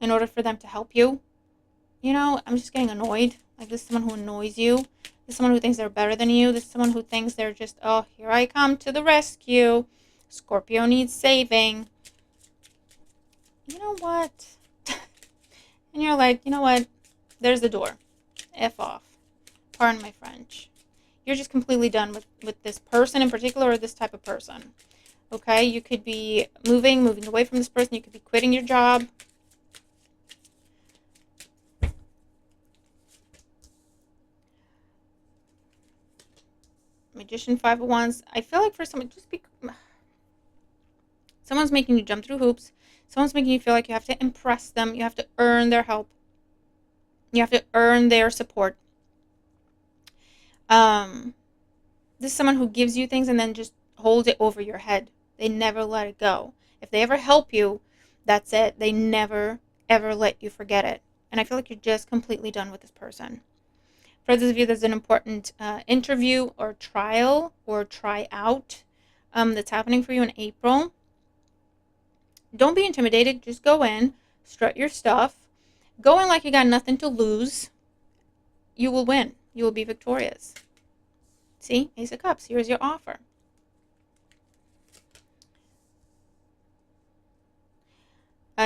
in order for them to help you. You know, I'm just getting annoyed. Like, this is someone who annoys you. This is someone who thinks they're better than you. This is someone who thinks they're just, oh, here I come to the rescue. Scorpio needs saving. You know what? And you're like, you know what? There's the door. F off. Pardon my French. You're just completely done with this person in particular, or this type of person. Okay? You could be moving away from this person. You could be quitting your job. Magician, 5 of Wands. I feel like for someone, someone's making you jump through hoops. Someone's making you feel like you have to impress them. You have to earn their help. You have to earn their support. This is someone who gives you things and then just holds it over your head. They never let it go. If they ever help you, that's it. They never, ever let you forget it. And I feel like you're just completely done with this person. For those of you, there's an important interview or trial or tryout that's happening for you in April. Don't be intimidated. Just go in, strut your stuff, go in like you got nothing to lose. You will win. You will be victorious. See, Ace of Cups. Here's your offer.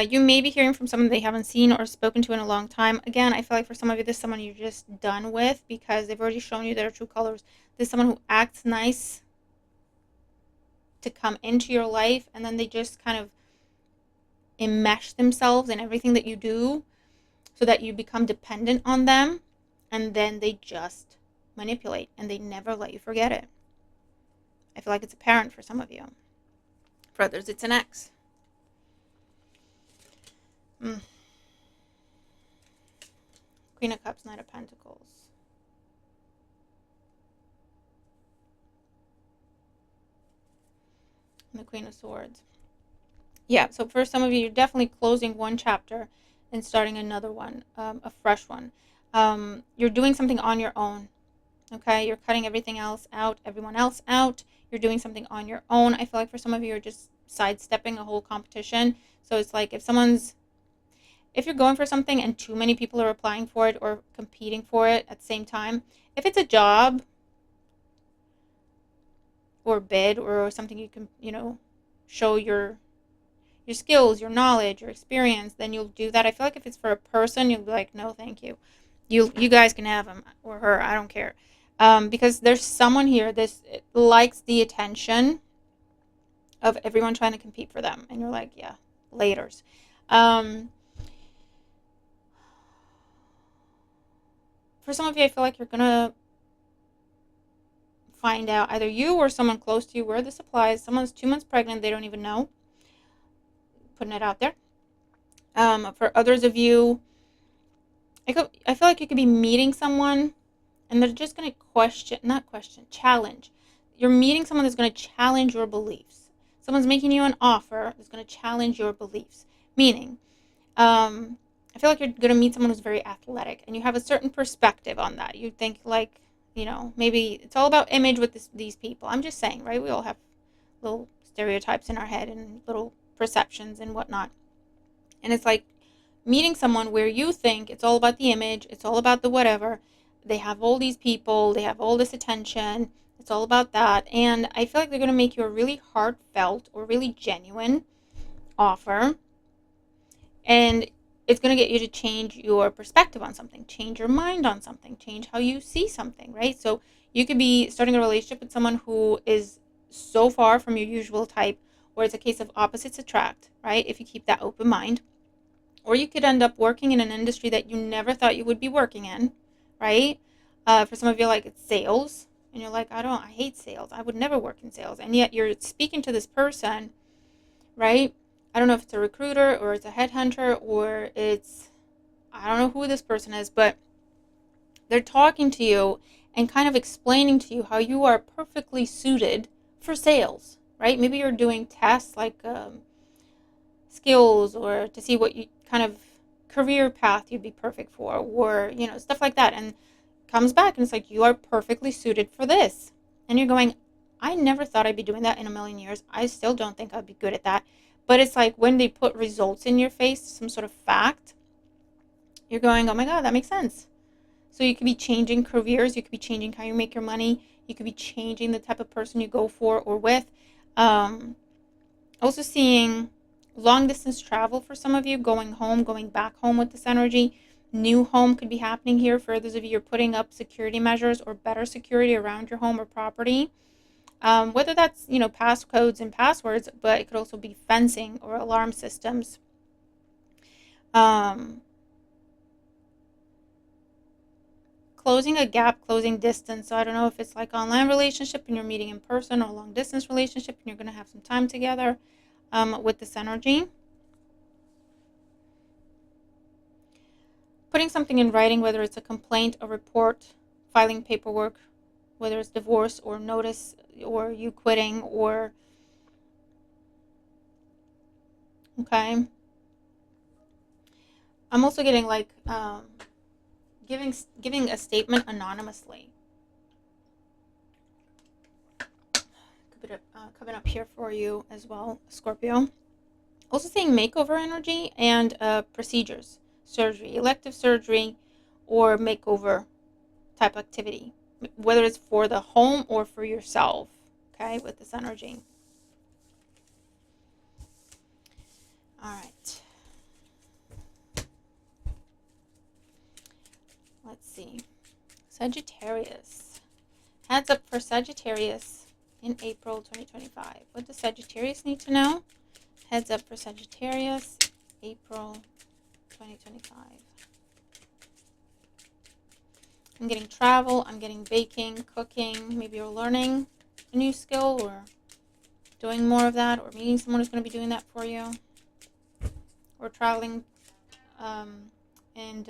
You may be hearing from someone they haven't seen or spoken to in a long time. Again, I feel like for some of you, this is someone you're just done with because they've already shown you their true colors. This is someone who acts nice to come into your life, and then they just kind of enmesh themselves in everything that you do so that you become dependent on them, and then they just manipulate, and they never let you forget it. I feel like it's apparent for some of you. For others, it's an ex. Queen of Cups, Knight of Pentacles. And the Queen of Swords. Yeah, so for some of you, you're definitely closing one chapter and starting another one, a fresh one. You're doing something on your own, okay? You're cutting everything else out, everyone else out. You're doing something on your own. I feel like for some of you, you're just sidestepping a whole competition. So it's like if you're going for something and too many people are applying for it or competing for it at the same time, if it's a job or bid or something you can, show your skills, your knowledge, your experience, then you'll do that. I feel like if it's for a person, you'll be like, no, thank you. You guys can have him or her. I don't care. Because there's someone here that likes the attention of everyone trying to compete for them. And you're like, yeah, laters. For some of you, I feel like you're going to find out, either you or someone close to you, where this applies. Someone's 2 months pregnant. They don't even know. Putting it out there. For others of you, I feel like you could be meeting someone and they're just going to challenge. You're meeting someone that's going to challenge your beliefs. Someone's making you an offer that's going to challenge your beliefs. Meaning, I feel like you're going to meet someone who's very athletic and you have a certain perspective on that. You think like, maybe it's all about image with these people. I'm just saying, right? We all have little stereotypes in our head and little perceptions and whatnot. And it's like meeting someone where you think it's all about the image, it's all about the whatever. They have all these people, they have all this attention, it's all about that. And I feel like they're going to make you a really heartfelt or really genuine offer. And it's going to get you to change your perspective on something, change your mind on something, change how you see something, right? So you could be starting a relationship with someone who is so far from your usual type, where it's a case of opposites attract, right? If you keep that open mind. Or you could end up working in an industry that you never thought you would be working in, right? For some of you, like it's sales, and you're like, I hate sales. I would never work in sales. And yet you're speaking to this person, right? I don't know if it's a recruiter or it's a headhunter or I don't know who this person is, but they're talking to you and kind of explaining to you how you are perfectly suited for sales, right? Maybe you're doing tests like skills or to see what you kind of career path you'd be perfect for, or stuff like that, and comes back and it's like, you are perfectly suited for this. And you're going, I never thought I'd be doing that in a million years. I still don't think I'd be good at that. But it's like when they put results in your face, some sort of fact, you're going, oh my god, that makes sense. So you could be changing careers, you could be changing how you make your money, you could be changing the type of person you go for or with. Also seeing long distance travel for some of you, going home, going back home with this energy. New home could be happening here for those of you who are putting up security measures or better security around your home or property. Whether that's, passcodes and passwords, but it could also be fencing or alarm systems. Closing a gap, closing distance. So I don't know if it's like online relationship and you're meeting in person, or long distance relationship and you're going to have some time together with this energy. Putting something in writing, whether it's a complaint, a report, filing paperwork, whether it's divorce or notice or you quitting or, okay. I'm also getting like giving a statement anonymously. Coming up here for you as well, Scorpio. Also seeing makeover energy and procedures, surgery, elective surgery, or makeover type activity, whether it's for the home or for yourself, okay, with this energy. All right. Let's see. Sagittarius. Heads up for Sagittarius in April 2025. What does Sagittarius need to know? Heads up for Sagittarius, April 2025. I'm getting travel, I'm getting baking, cooking. Maybe you're learning a new skill or doing more of that, or meeting someone who's going to be doing that for you, or traveling and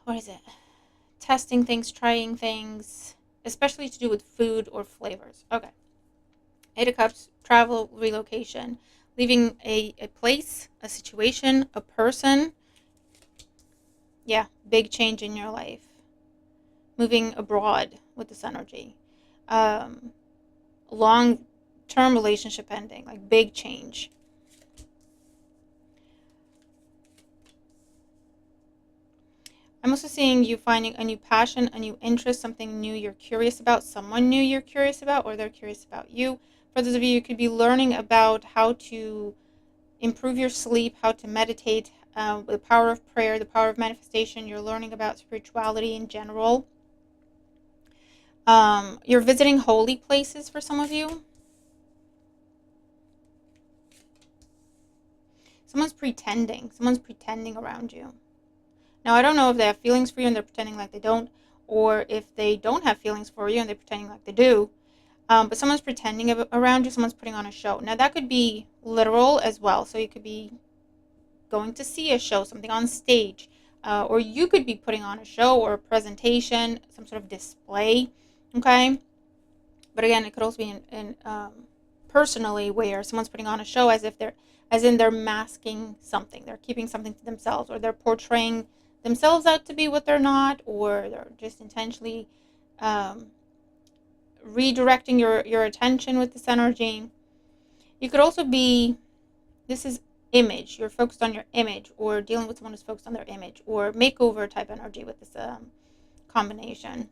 what is it? Testing things, trying things, especially to do with food or flavors. Okay. Eight of Cups, travel, relocation, leaving a place, a situation, a person. Yeah, big change in your life. Moving abroad with this energy. Long-term relationship ending, like big change. I'm also seeing you finding a new passion, a new interest, something new you're curious about, someone new you're curious about, or they're curious about you. For those of you, you could be learning about how to improve your sleep, how to meditate, the power of prayer, the power of manifestation. You're learning about spirituality in general. You're visiting holy places for some of you. Someone's pretending around you. Now, I don't know if they have feelings for you and they're pretending like they don't, or if they don't have feelings for you and they're pretending like they do. But someone's pretending around you, someone's putting on a show. Now, that could be literal as well. So you could be going to see a show, something on stage, or you could be putting on a show or a presentation, some sort of display, okay? But again, it could also be in personally where someone's putting on a show as in they're masking something, they're keeping something to themselves, or they're portraying themselves out to be what they're not, or they're just intentionally redirecting your attention with this energy. You could also be, this is image, you're focused on your image, or dealing with someone who's focused on their image, or makeover type energy with this combination.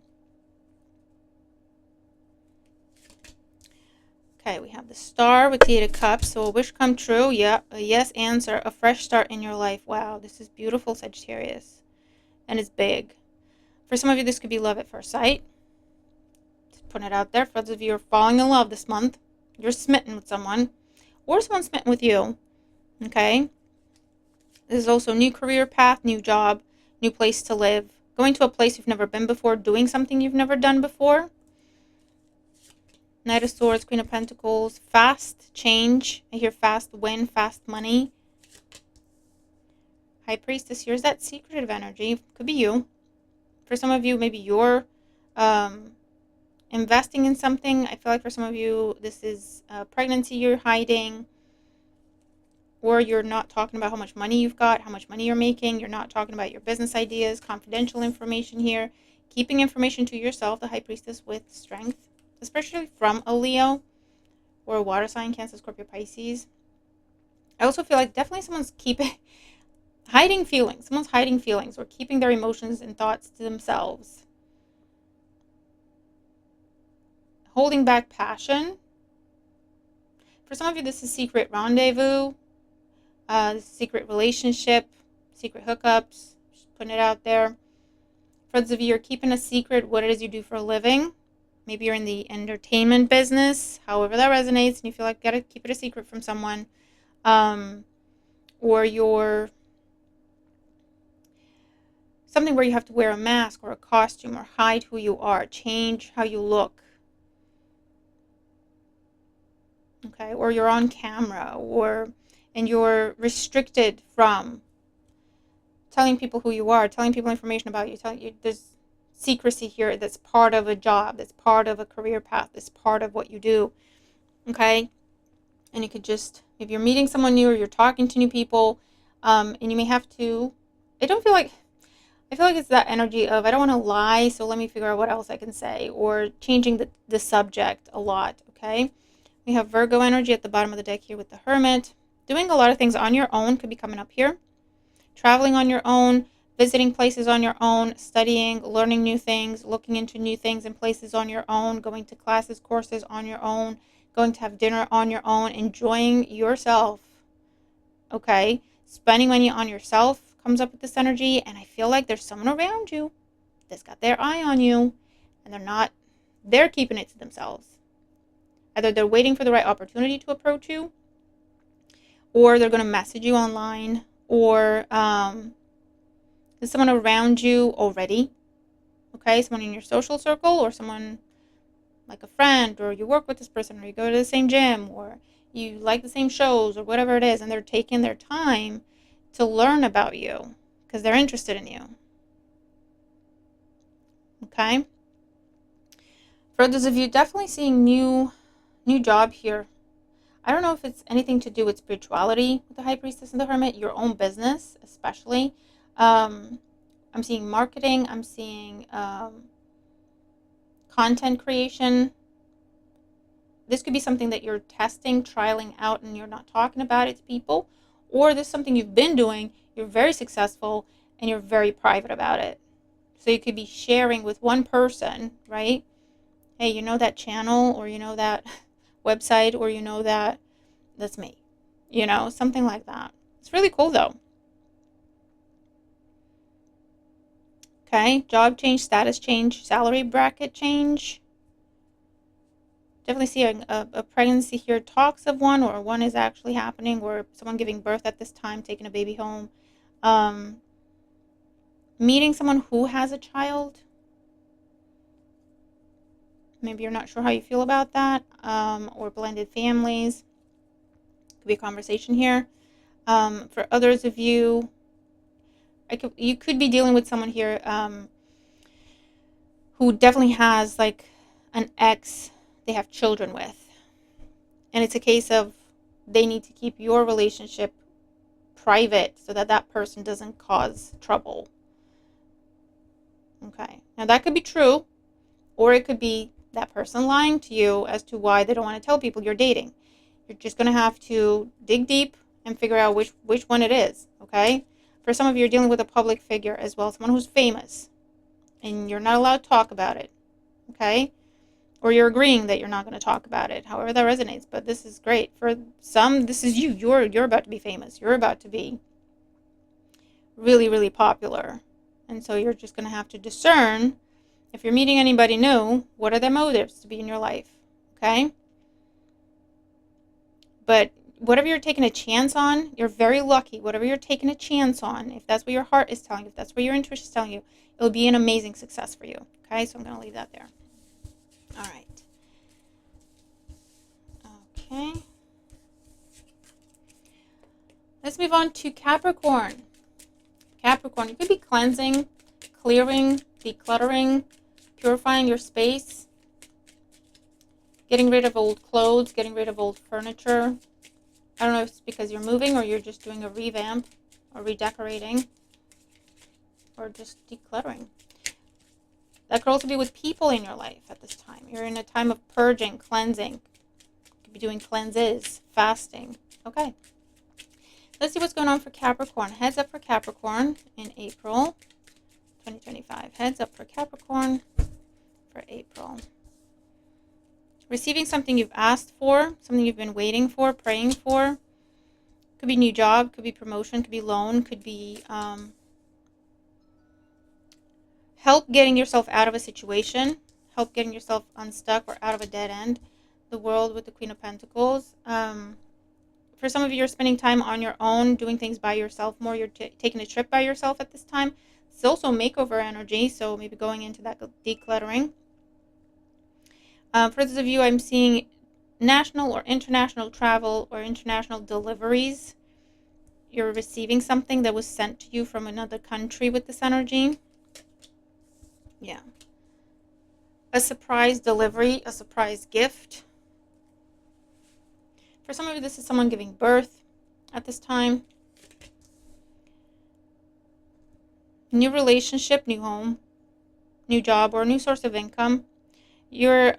Okay, we have the Star with the Eight of Cups. So a wish come true. Yeah, a yes answer. A fresh start in your life. Wow, this is beautiful, Sagittarius. And it's big. For some of you, this could be love at first sight. Just putting it out there. For those of you who are falling in love this month, you're smitten with someone, or someone's smitten with you. Okay? This is also new career path, new job, new place to live. Going to a place you've never been before, doing something you've never done before. Knight of Swords, Queen of Pentacles, fast change. I hear fast win, fast money. High Priestess, here's that secretive energy. Could be you. For some of you, maybe you're investing in something. I feel like for some of you, this is a pregnancy you're hiding. Or you're not talking about how much money you've got, how much money you're making. You're not talking about your business ideas, confidential information here. Keeping information to yourself, the High Priestess, with strength. Especially from a Leo or a water sign, Cancer, Scorpio, Pisces. I also feel like definitely someone's hiding feelings. Someone's hiding feelings or keeping their emotions and thoughts to themselves. Holding back passion. For some of you, this is secret rendezvous, secret relationship, secret hookups. Just putting it out there. For those of you who are keeping a secret what it is you do for a living. Maybe you're in the entertainment business, however that resonates, and you feel like you gotta keep it a secret from someone. Or you're something where you have to wear a mask or a costume or hide who you are, change how you look. Okay, or you're on camera, and you're restricted from telling people who you are, telling people information about you, there's secrecy here that's part of a job, that's part of a career path, that's part of what you do. Okay? And you could just, if you're meeting someone new or you're talking to new people, and you may have to, I feel like it's that energy of I don't want to lie, so let me figure out what else I can say, or changing the subject a lot, okay? We have Virgo energy at the bottom of the deck here with the Hermit. Doing a lot of things on your own could be coming up here. Traveling on your own, visiting places on your own, studying, learning new things, looking into new things and places on your own, going to classes, courses on your own, going to have dinner on your own, enjoying yourself, okay? Spending money on yourself comes up with this energy, and I feel like there's someone around you that's got their eye on you, and they're keeping it to themselves. Either they're waiting for the right opportunity to approach you, or they're going to message you online, or there's someone around you already, okay? Someone in your social circle, or someone like a friend, or you work with this person, or you go to the same gym, or you like the same shows, or whatever it is, and they're taking their time to learn about you because they're interested in you, okay? For those of you definitely seeing new job here, I don't know if it's anything to do with spirituality with the High Priestess and the Hermit, your own business especially. I'm seeing marketing. I'm seeing content creation. This could be something that you're testing, trialing out, and you're not talking about it to people. Or this is something you've been doing, you're very successful, and you're very private about it. So you could be sharing with one person, right? Hey, you know that channel, or you know that website, or you know that's me. Something like that. It's really cool though. Okay, job change, status change, salary bracket change. Definitely see a pregnancy here. Talks of one, or one is actually happening, or someone giving birth at this time, taking a baby home. Meeting someone who has a child. Maybe you're not sure how you feel about that. Or blended families. Could be a conversation here. For others of you, you could be dealing with someone here who definitely has like an ex they have children with. And it's a case of they need to keep your relationship private so that that person doesn't cause trouble. Okay. Now that could be true, or it could be that person lying to you as to why they don't want to tell people you're dating. You're just going to have to dig deep and figure out which one it is, okay? For some of you, you're dealing with a public figure as well, someone who's famous, and you're not allowed to talk about it, okay? Or you're agreeing that you're not going to talk about it, however that resonates. But this is great. For some, this is you. You're about to be famous. You're about to be really, really popular. And so you're just going to have to discern, if you're meeting anybody new, what are their motives to be in your life, okay? But whatever you're taking a chance on, you're very lucky. Whatever you're taking a chance on, if that's what your heart is telling you, if that's what your intuition is telling you, it'll be an amazing success for you, okay? So I'm going to leave that there. All right. Okay. Let's move on to Capricorn. Capricorn, you could be cleansing, clearing, decluttering, purifying your space, getting rid of old clothes, getting rid of old furniture. I don't know if it's because you're moving, or you're just doing a revamp, or redecorating, or just decluttering. That could also be with people in your life at this time. You're in a time of purging, cleansing. You could be doing cleanses, fasting. Okay. Let's see what's going on for Capricorn. Heads up for Capricorn in April 2025. Heads up for Capricorn for April. Receiving something you've asked for, something you've been waiting for, praying for. Could be new job, could be promotion, could be loan, could be help getting yourself out of a situation, help getting yourself unstuck or out of a dead end. The World with the Queen of Pentacles. For some of you, you're spending time on your own, doing things by yourself more. You're taking a trip by yourself at this time. It's also makeover energy, so maybe going into that decluttering. For those of you, I'm seeing national or international travel or international deliveries. You're receiving something that was sent to you from another country with this energy. Yeah. A surprise delivery, a surprise gift. For some of you, this is someone giving birth at this time. New relationship, new home, new job, or a new source of income. Your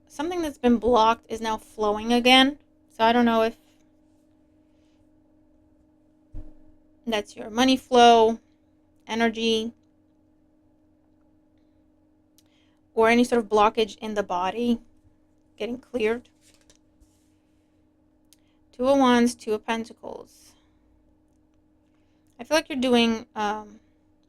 something that's been blocked is now flowing again. So I don't know if that's your money flow, energy, or any sort of blockage in the body getting cleared. Two of Wands, Two of Pentacles. I feel like you're doing a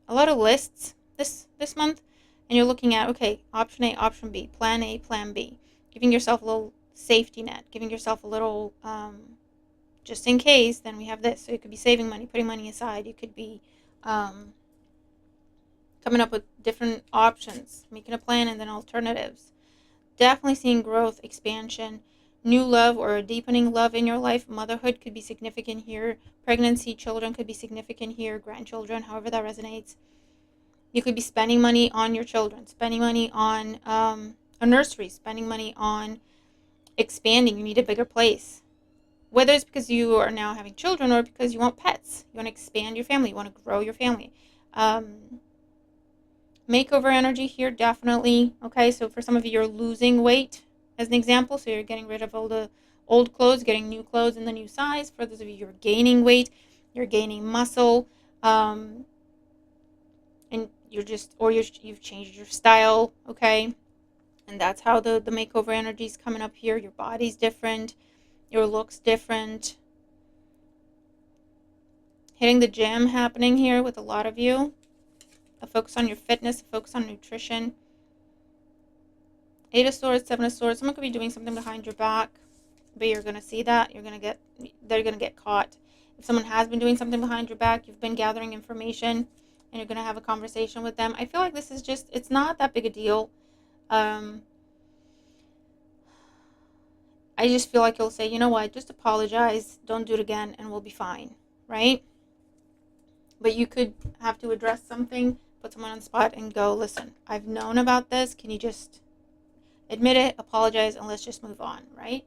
lot of lists this month, and you're looking at, okay, option A, option B, plan A, plan B, giving yourself a little safety net, giving yourself a little just in case. Then we have this. So you could be saving money, putting money aside. You could be coming up with different options, making a plan, and then alternatives. Definitely seeing growth, expansion, new love or a deepening love in your life. Motherhood could be significant here. Pregnancy, children could be significant here. Grandchildren, however that resonates. You could be spending money on your children, spending money on a nursery, spending money on expanding. You need a bigger place. Whether it's because you are now having children or because you want pets, you want to expand your family, you want to grow your family. Makeover energy here, definitely. Okay, so for some of you, you're losing weight as an example. So you're getting rid of all the old clothes, getting new clothes in the new size. For those of you, you're gaining weight, you're gaining muscle, and you've changed your style. Okay, and that's how the makeover energy is coming up here. Your body's different, your look's different. Hitting the gym happening here with a lot of you. A focus on your fitness, a focus on nutrition. Eight of Swords, Seven of Swords. Someone could be doing something behind your back, but you're going to see that. They're going to get caught. If someone has been doing something behind your back, you've been gathering information, and you're going to have a conversation with them. I feel like this is just, it's not that big a deal. I just feel like you'll say, you know what, just apologize, don't do it again, and we'll be fine, right? But you could have to address something, put someone on the spot, and go, listen, I've known about this. Can you just admit it, apologize, and let's just move on, right?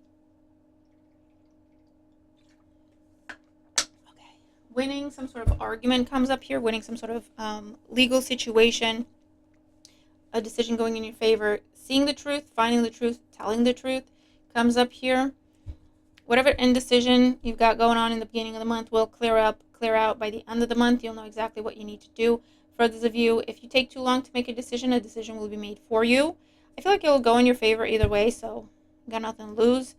Okay. Winning some sort of argument comes up here, winning some sort of legal situation, a decision going in your favor, seeing the truth, finding the truth, telling the truth comes up here. Whatever indecision you've got going on in the beginning of the month will clear out by the end of the month. You'll know exactly what you need to do. For those of you, if you take too long to make a decision will be made for you. I feel like it'll go in your favor either way, so you got nothing to lose.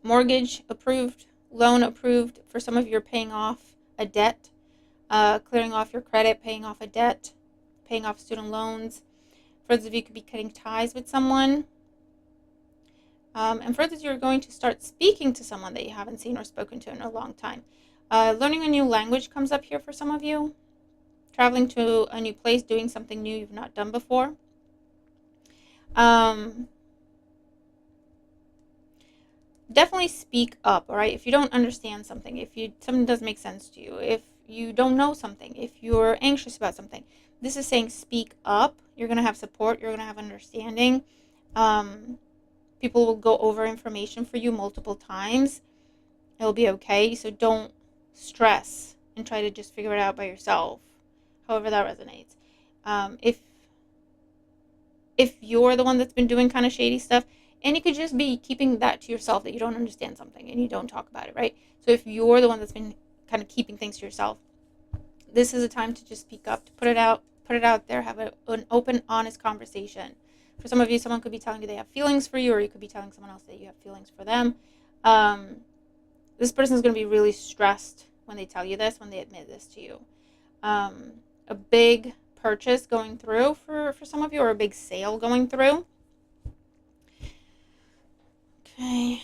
Mortgage approved, loan approved. For some of you, you're paying off a debt, clearing off your credit, paying off a debt, paying off student loans. For those of you, could be cutting ties with someone. And for others, you're going to start speaking to someone that you haven't seen or spoken to in a long time. Learning a new language comes up here for some of you. Traveling to a new place, doing something new you've not done before. Definitely speak up, all right? If you don't understand something, if something doesn't make sense to you, if you don't know something, if you're anxious about something, this is saying speak up. You're going to have support. You're going to have understanding. People will go over information for you multiple times. It'll be okay. So don't stress and try to just figure it out by yourself, however that resonates. If you're the one that's been doing kind of shady stuff, and you could just be keeping that to yourself, that you don't understand something and you don't talk about it, right? So if you're the one that's been kind of keeping things to yourself, this is a time to just speak up, to put it out there, have an open, honest conversation. For some of you, someone could be telling you they have feelings for you, or you could be telling someone else that you have feelings for them. This person is going to be really stressed when they tell you this, when they admit this to you. A big purchase going through for some of you, or a big sale going through. Okay.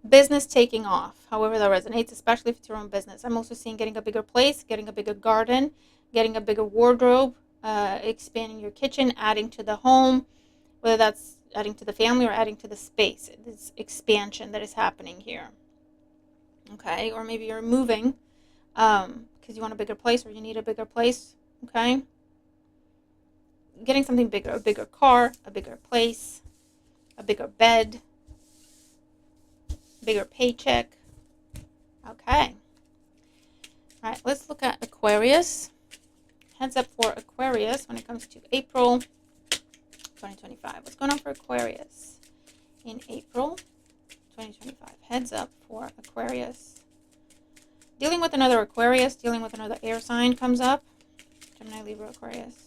Business taking off, however that resonates, especially if it's your own business. I'm also seeing getting a bigger place, getting a bigger garden, getting a bigger wardrobe, expanding your kitchen, adding to the home, whether that's adding to the family or adding to the space. This expansion that is happening here. Okay, or maybe you're moving, because you want a bigger place or you need a bigger place, okay? Getting something bigger, a bigger car, a bigger place, a bigger bed, bigger paycheck. Okay. All right, let's look at Aquarius. Heads up for Aquarius when it comes to April 2025. What's going on for Aquarius in April 2025? Heads up for Aquarius. Dealing with another Aquarius, dealing with another air sign comes up. Gemini, Libra, Aquarius.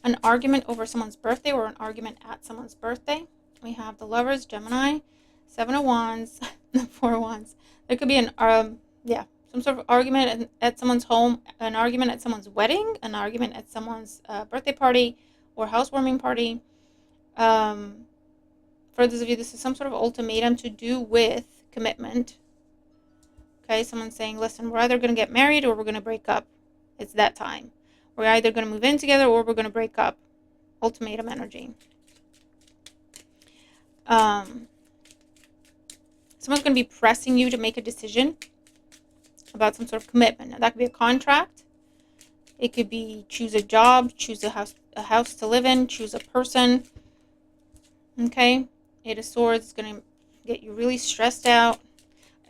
An argument over someone's birthday or an argument at someone's birthday. We have the Lovers, Gemini, Seven of Wands, the Four of Wands. There could be some sort of argument at someone's home, an argument at someone's wedding, an argument at someone's birthday party or housewarming party. For those of you, this is some sort of ultimatum to do with commitment. Okay, someone's saying, listen, we're either going to get married or we're going to break up. It's that time. We're either going to move in together or we're going to break up. Ultimatum energy. Someone's going to be pressing you to make a decision about some sort of commitment. Now, that could be a contract. It could be choose a job, choose a house to live in, choose a person. Okay? Eight of Swords is going to get you really stressed out.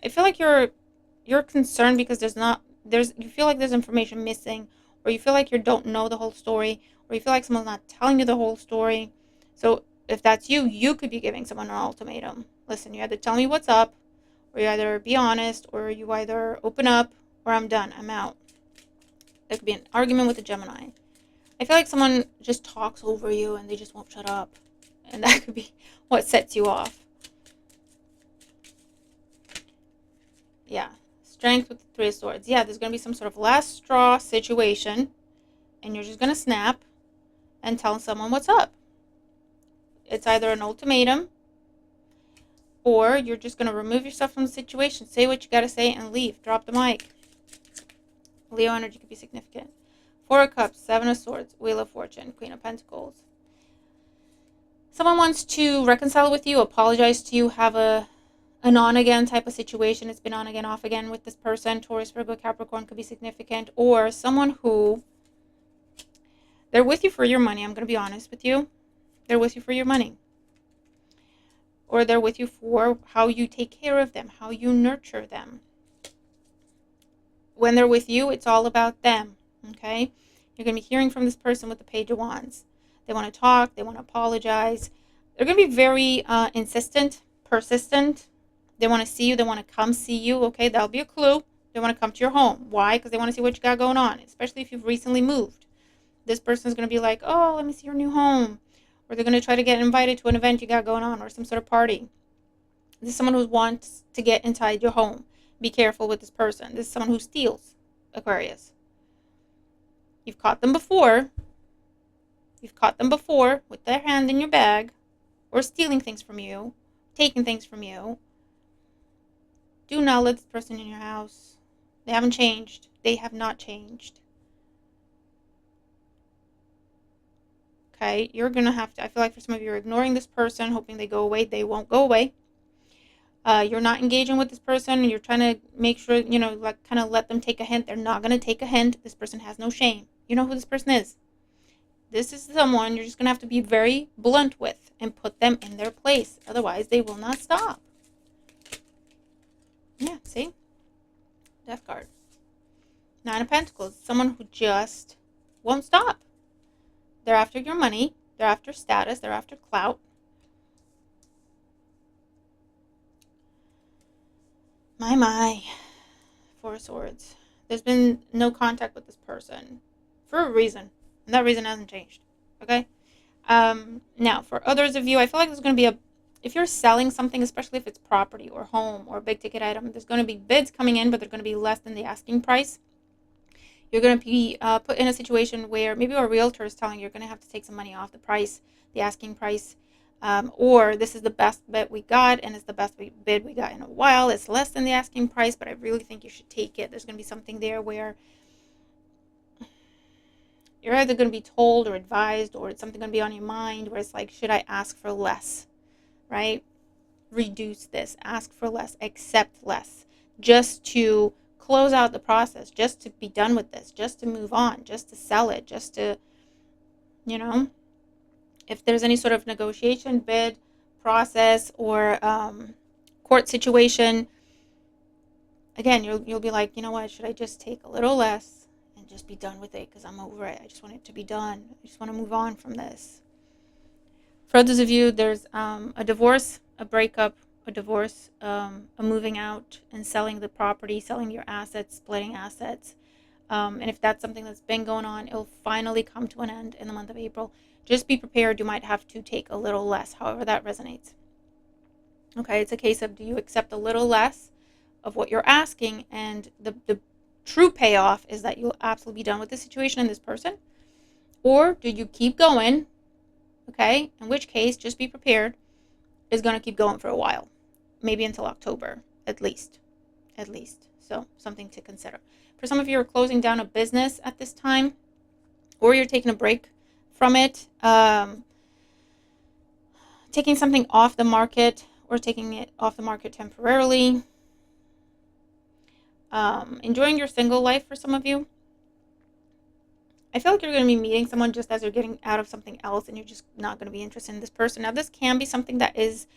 I feel like you're concerned because you feel like there's information missing, or you feel like you don't know the whole story, or you feel like someone's not telling you the whole story. So if that's you, you could be giving someone an ultimatum. Listen, you either tell me what's up, or you either be honest, or you either open up, or I'm done, I'm out. There could be an argument with a Gemini. I feel like someone just talks over you and they just won't shut up. And that could be what sets you off. Yeah. Strength with the Three of Swords. Yeah, there's going to be some sort of last straw situation, and you're just going to snap and tell someone what's up. It's either an ultimatum, or you're just going to remove yourself from the situation, say what you got to say, and leave. Drop the mic. Leo energy could be significant. Four of Cups, Seven of Swords, Wheel of Fortune, Queen of Pentacles. Someone wants to reconcile with you, apologize to you, have an on-again type of situation. It's been on again, off again with this person. Taurus, Virgo, Capricorn could be significant. Or someone who, they're with you for your money. I'm going to be honest with you. They're with you for your money. Or they're with you for how you take care of them, how you nurture them. When they're with you, it's all about them. Okay? You're going to be hearing from this person with the Page of Wands. They want to talk. They want to apologize. They're going to be very insistent, persistent. They want to see you. They want to come see you. Okay, that'll be a clue. They want to come to your home. Why? Because they want to see what you got going on, especially if you've recently moved. This person's going to be like, oh, let me see your new home. Or they're going to try to get invited to an event you got going on or some sort of party. This is someone who wants to get inside your home. Be careful with this person. This is someone who steals, Aquarius. You've caught them before. You've caught them before with their hand in your bag or stealing things from you, taking things from you. Do not let this person in your house. They haven't changed. They have not changed. Okay, you're going to have to, I feel like for some of you, you're ignoring this person, hoping they go away. They won't go away. You're not engaging with this person. You're trying to make sure, like kind of let them take a hint. They're not going to take a hint. This person has no shame. You know who this person is. This is someone you're just going to have to be very blunt with and put them in their place. Otherwise, they will not stop. Yeah, see? Death card. Nine of Pentacles. Someone who just won't stop. They're after your money. They're after status. They're after clout. My. Four of Swords. There's been no contact with this person for a reason. And that reason hasn't changed. Okay? Now, for others of you, I feel like there's going to be if you're selling something, especially if it's property or home or a big ticket item, there's going to be bids coming in, but they're going to be less than the asking price. You're going to be put in a situation where maybe a realtor is telling you you're going to have to take some money off the price, the asking price, or this is the best bet we got, and it's the best bid we got in a while. It's less than the asking price, but I really think you should take it. There's going to be something there where you're either going to be told or advised, or it's something going to be on your mind where it's like, should I ask for less, right? Reduce this, ask for less, accept less, just to close out the process, just to be done with this, just to move on, just to sell it, just to, you know, if there's any sort of negotiation, bid, process, or court situation, again, you'll be like, you know what, should I just take a little less and just be done with it because I'm over it. I just want it to be done. I just want to move on from this. For others of you, there's a divorce, a breakup, a divorce, a moving out and selling the property, selling your assets, splitting assets. And if that's something that's been going on, it'll finally come to an end in the month of April. Just be prepared. You might have to take a little less, however that resonates. Okay, it's a case of, do you accept a little less of what you're asking, and the true payoff is that you'll absolutely be done with the situation and this person, or do you keep going? Okay, in which case, just be prepared, is going to keep going for a while, maybe until October at least. So something to consider. For some of you, are closing down a business at this time, or you're taking a break from it, taking something off the market, or taking it off the market temporarily. Enjoying your single life for some of you. I feel like you're going to be meeting someone just as you're getting out of something else, and you're just not going to be interested in this person. Now, this can be something that is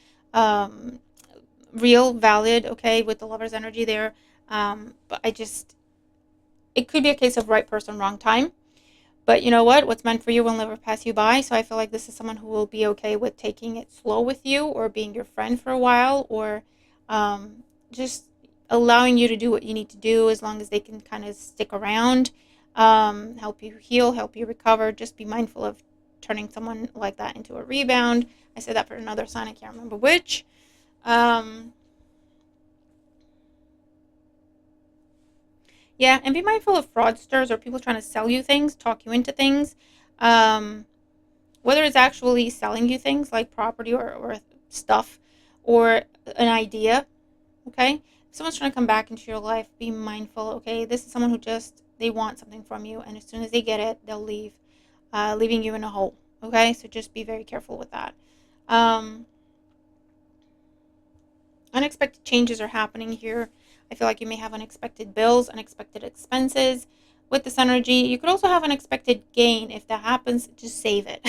real, valid, okay, with the Lover's energy there. But it could be a case of right person, wrong time. But you know what? What's meant for you will never pass you by. So I feel like this is someone who will be okay with taking it slow with you, or being your friend for a while, or just allowing you to do what you need to do, as long as they can kind of stick around, help you heal, help you recover. Just be mindful of turning someone like that into a rebound. I said that for another sign. I can't remember which. Yeah, and be mindful of fraudsters or people trying to sell you things, talk you into things. Whether it's actually selling you things like property or stuff, or an idea, okay? If someone's trying to come back into your life, be mindful, okay? This is someone who they want something from you, and as soon as they get it, they'll leave, leaving you in a hole, okay? So just be very careful with that. Unexpected changes are happening here. I feel like you may have unexpected bills, unexpected expenses with this energy. You could also have unexpected gain. If that happens, just save it.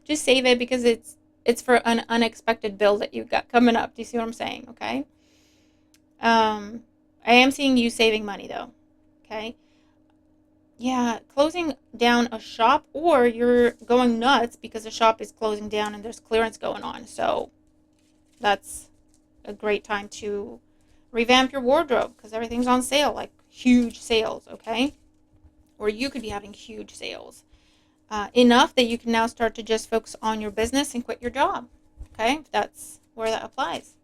Just save it, because it's for an unexpected bill that you got coming up. Do you see what I'm saying? Okay. I am seeing you saving money though. Okay. Yeah, closing down a shop, or you're going nuts because the shop is closing down and there's clearance going on. So that's a great time to revamp your wardrobe, because everything's on sale, like huge sales, okay? Or you could be having huge sales. Enough that you can now start to just focus on your business and quit your job, okay? If that's where that applies.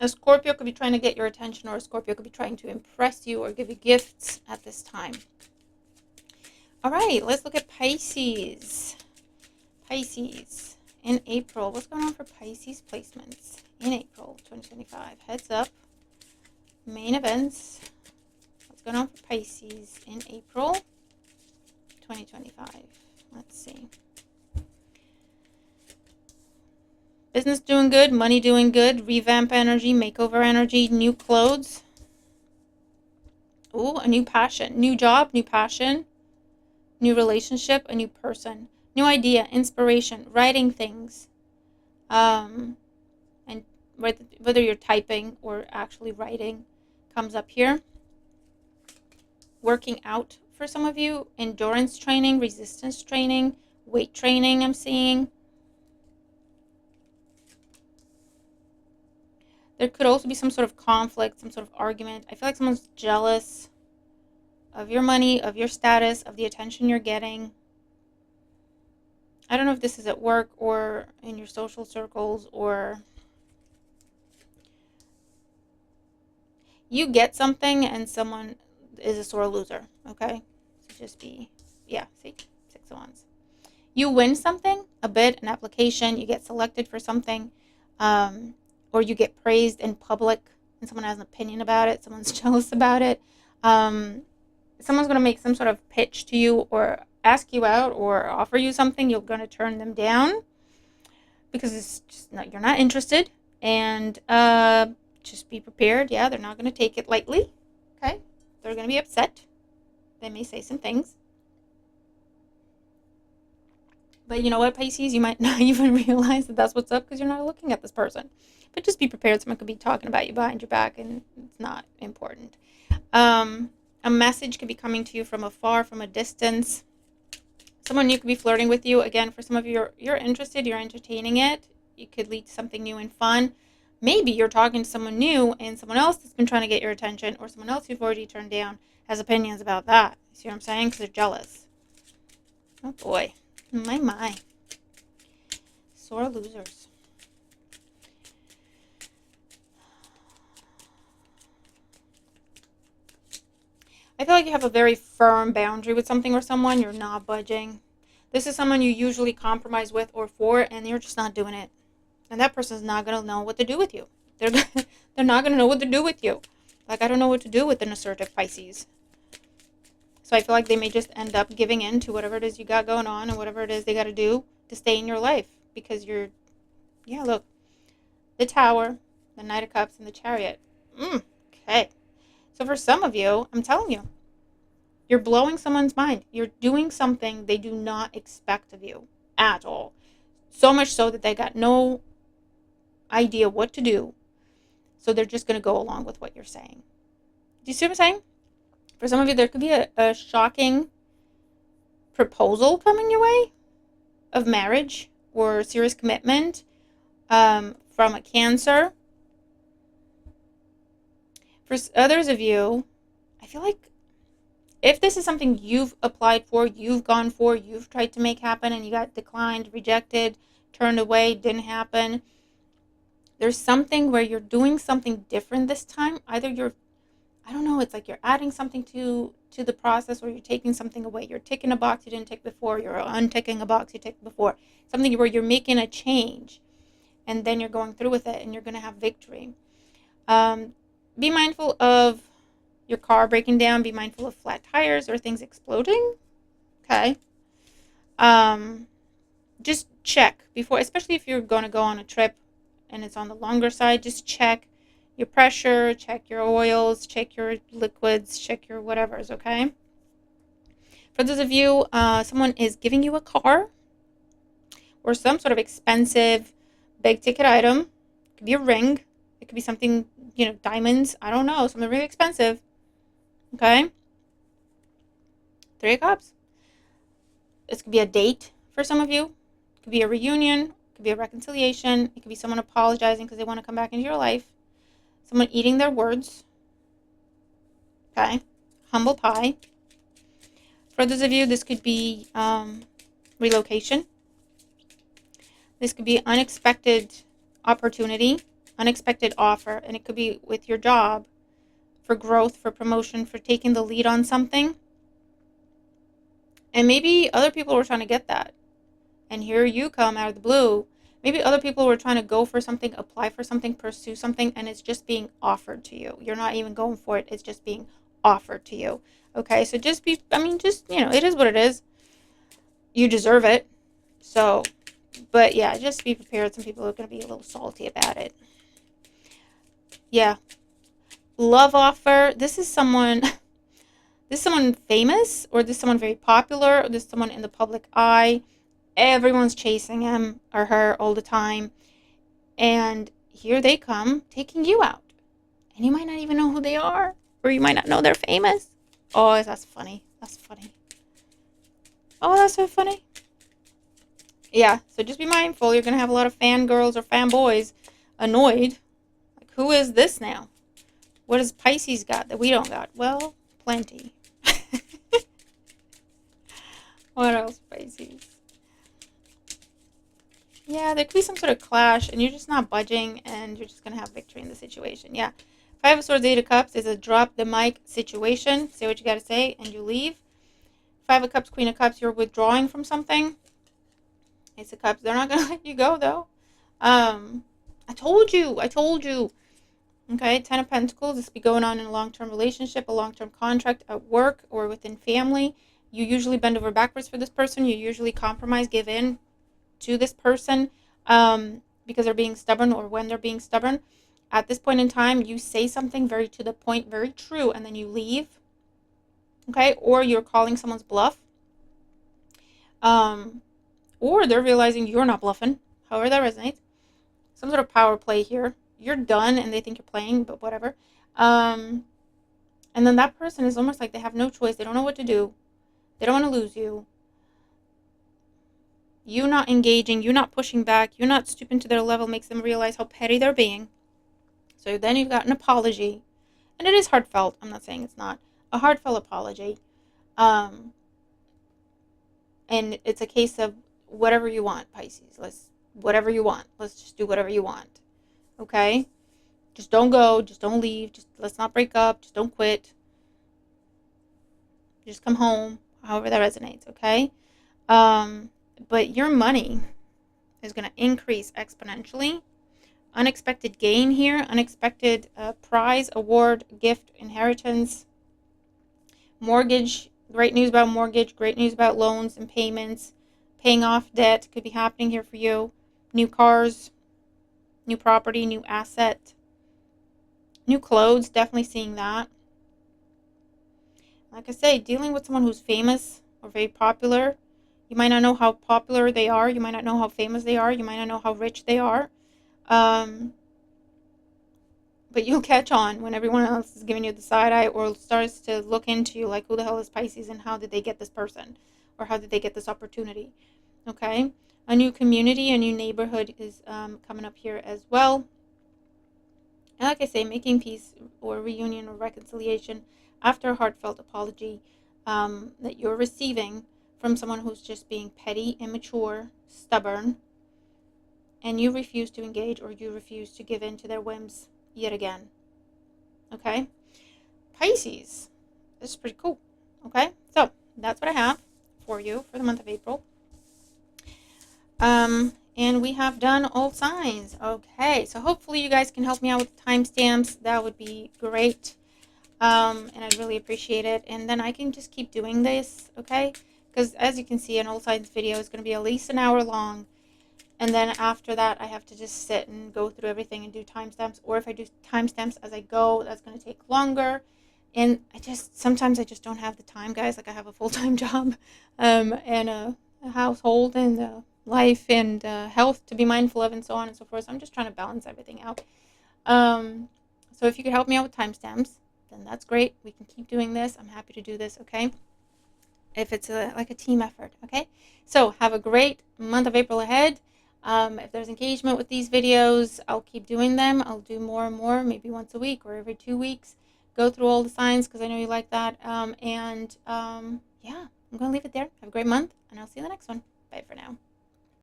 A Scorpio could be trying to get your attention, or a Scorpio could be trying to impress you or give you gifts at this time. All right, let's look at Pisces. Pisces in April. What's going on for Pisces placements in April 2025? Heads up. Main events. What's going on for Pisces in April 2025? Let's see. Business doing good, money doing good, revamp energy, makeover energy, new clothes. Ooh, a new passion, new job, new passion, new relationship, a new person, new idea, inspiration, writing things. And whether you're typing or actually writing comes up here. Working out for some of you, endurance training, resistance training, weight training I'm seeing. There could also be some sort of conflict, some sort of argument. I feel like someone's jealous of your money, of your status, of the attention you're getting. I don't know if this is at work or in your social circles, or you get something and someone is a sore loser, okay? So just be, yeah, see? 6 of Wands. You win something, a bid, an application, you get selected for something, or you get praised in public and someone has an opinion about it, someone's jealous about it. Someone's going to make some sort of pitch to you or ask you out or offer you something. You're going to turn them down because it's just not, you're not interested. And just be prepared. Yeah, they're not going to take it lightly. Okay? They're going to be upset. They may say some things. But you know what, Pisces? You might not even realize that that's what's up because you're not looking at this person. But just be prepared. Someone could be talking about you behind your back, and it's not important. A message could be coming to you from afar, from a distance. Someone new could be flirting with you. Again, for some of you, you're interested, you're entertaining it. It could lead to something new and fun. Maybe you're talking to someone new and someone else that's been trying to get your attention, or someone else you've already turned down has opinions about that. See what I'm saying? Because they're jealous. Oh boy. My. Sore losers. I feel like you have a very firm boundary with something or someone. You're not budging. This is someone you usually compromise with or for, and you're just not doing it. And that person's not going to know what to do with you. They're not going to know what to do with you. Like, I don't know what to do with an assertive Pisces. So I feel like they may just end up giving in to whatever it is you got going on and whatever it is they got to do to stay in your life. Because look, the Tower, the Knight of Cups, and the Chariot. Okay. So for some of you, I'm telling you, you're blowing someone's mind. You're doing something they do not expect of you at all. So much so that they got no idea what to do. So they're just going to go along with what you're saying. Do you see what I'm saying? For some of you, there could be a shocking proposal coming your way of marriage or serious commitment from a Cancer. For others of you, I feel like if this is something you've applied for, you've gone for, you've tried to make happen, and you got declined, rejected, turned away, didn't happen, there's something where you're doing something different this time. Either I don't know, it's like you're adding something to the process, or you're taking something away. You're ticking a box you didn't tick before. You're unticking a box you ticked before. Something where you're making a change, and then you're going through with it, and you're going to have victory. Be mindful of your car breaking down. Be mindful of flat tires or things exploding. Okay. Just check before, especially if you're going to go on a trip and it's on the longer side. Just check your pressure, check your oils, check your liquids, check your whatevers, okay? For those of you, someone is giving you a car or some sort of expensive big ticket item. It could be a ring. It could be something, diamonds. I don't know, something really expensive. Okay? 3 of Cups. This could be a date for some of you. It could be a reunion. It could be a reconciliation. It could be someone apologizing because they want to come back into your life. Someone eating their words. Okay? Humble pie. For those of you, this could be relocation. This could be unexpected opportunity, unexpected offer, and it could be with your job for growth, for promotion, for taking the lead on something. And maybe other people were trying to get that. And here you come out of the blue. Maybe other people were trying to go for something, apply for something, pursue something, and it's just being offered to you. You're not even going for it. It's just being offered to you. Okay, so it is what it is. You deserve it. So, but yeah, just be prepared. Some people are going to be a little salty about it. Yeah. Love offer. This is someone famous, or this is someone very popular, or this is someone in the public eye. Everyone's chasing him or her all the time. And here they come, taking you out. And you might not even know who they are, or you might not know they're famous. Oh, that's funny. That's funny. Oh, that's so funny. Yeah, so just be mindful. You're going to have a lot of fangirls or fanboys annoyed. Like, who is this now? What has Pisces got that we don't got? Well, plenty. What else, Pisces? Yeah, there could be some sort of clash, and you're just not budging, and you're just going to have victory in the situation. Yeah. 5 of Swords, 8 of Cups is a drop the mic situation. Say what you got to say, and you leave. 5 of Cups, Queen of Cups, you're withdrawing from something. Ace of Cups, they're not going to let you go, though. I told you. Okay, 10 of Pentacles, this could be going on in a long-term relationship, a long-term contract at work or within family. You usually bend over backwards for this person. You usually compromise, give in to this person. because they're being stubborn or when they're being stubborn. At this point in time, you say something very to the point, very true, and then you leave. Okay? Or you're calling someone's bluff. Or they're realizing you're not bluffing. However that resonates. Some sort of power play here. You're done and they think you're playing, but whatever. And then that person is almost like they have no choice. They don't know what to do. They don't want to lose you. You not engaging, you not pushing back, you not stooping to their level makes them realize how petty they're being. So then you've got an apology. And it is heartfelt. I'm not saying it's not. A heartfelt apology. And it's a case of whatever you want, Pisces. Whatever you want. Let's just do whatever you want. Okay? Just don't go. Just don't leave. Just let's not break up. Just don't quit. Just come home. However that resonates. Okay? But your money is going to increase exponentially. Unexpected gain here. Unexpected prize, award, gift, inheritance, mortgage. Great news about mortgage. Great news about loans and payments. Paying off debt could be happening here for you. New cars, new property, new asset, new clothes. Definitely seeing that. Like I say, dealing with someone who's famous or very popular. You might not know how popular they are. You might not know how famous they are. You might not know how rich they are. But you'll catch on when everyone else is giving you the side eye or starts to look into you like, who the hell is Pisces and how did they get this person? Or how did they get this opportunity? Okay? A new community, a new neighborhood is coming up here as well. And like I say, making peace or reunion or reconciliation after a heartfelt apology that you're receiving from someone who's just being petty, immature, stubborn, and you refuse to engage or you refuse to give in to their whims yet again. Okay? Pisces. This is pretty cool. Okay? So, that's what I have for you for the month of April. And we have done all signs. Okay, so hopefully you guys can help me out with the timestamps. That would be great. And I'd really appreciate it. And then I can just keep doing this, okay? Because as you can see, an all signs video is going to be at least an hour long. And then after that, I have to just sit and go through everything and do timestamps. Or if I do timestamps as I go, that's going to take longer. And sometimes I just don't have the time, guys. Like I have a full-time job and a household and life and health to be mindful of and so on and so forth. So I'm just trying to balance everything out. So if you could help me out with timestamps, then that's great. We can keep doing this. I'm happy to do this, okay? If it's like a team effort, okay? So have a great month of April ahead. If there's engagement with these videos, I'll keep doing them. I'll do more and more, maybe once a week or every 2 weeks. Go through all the signs because I know you like that. Yeah, I'm going to leave it there. Have a great month, and I'll see you in the next one. Bye for now.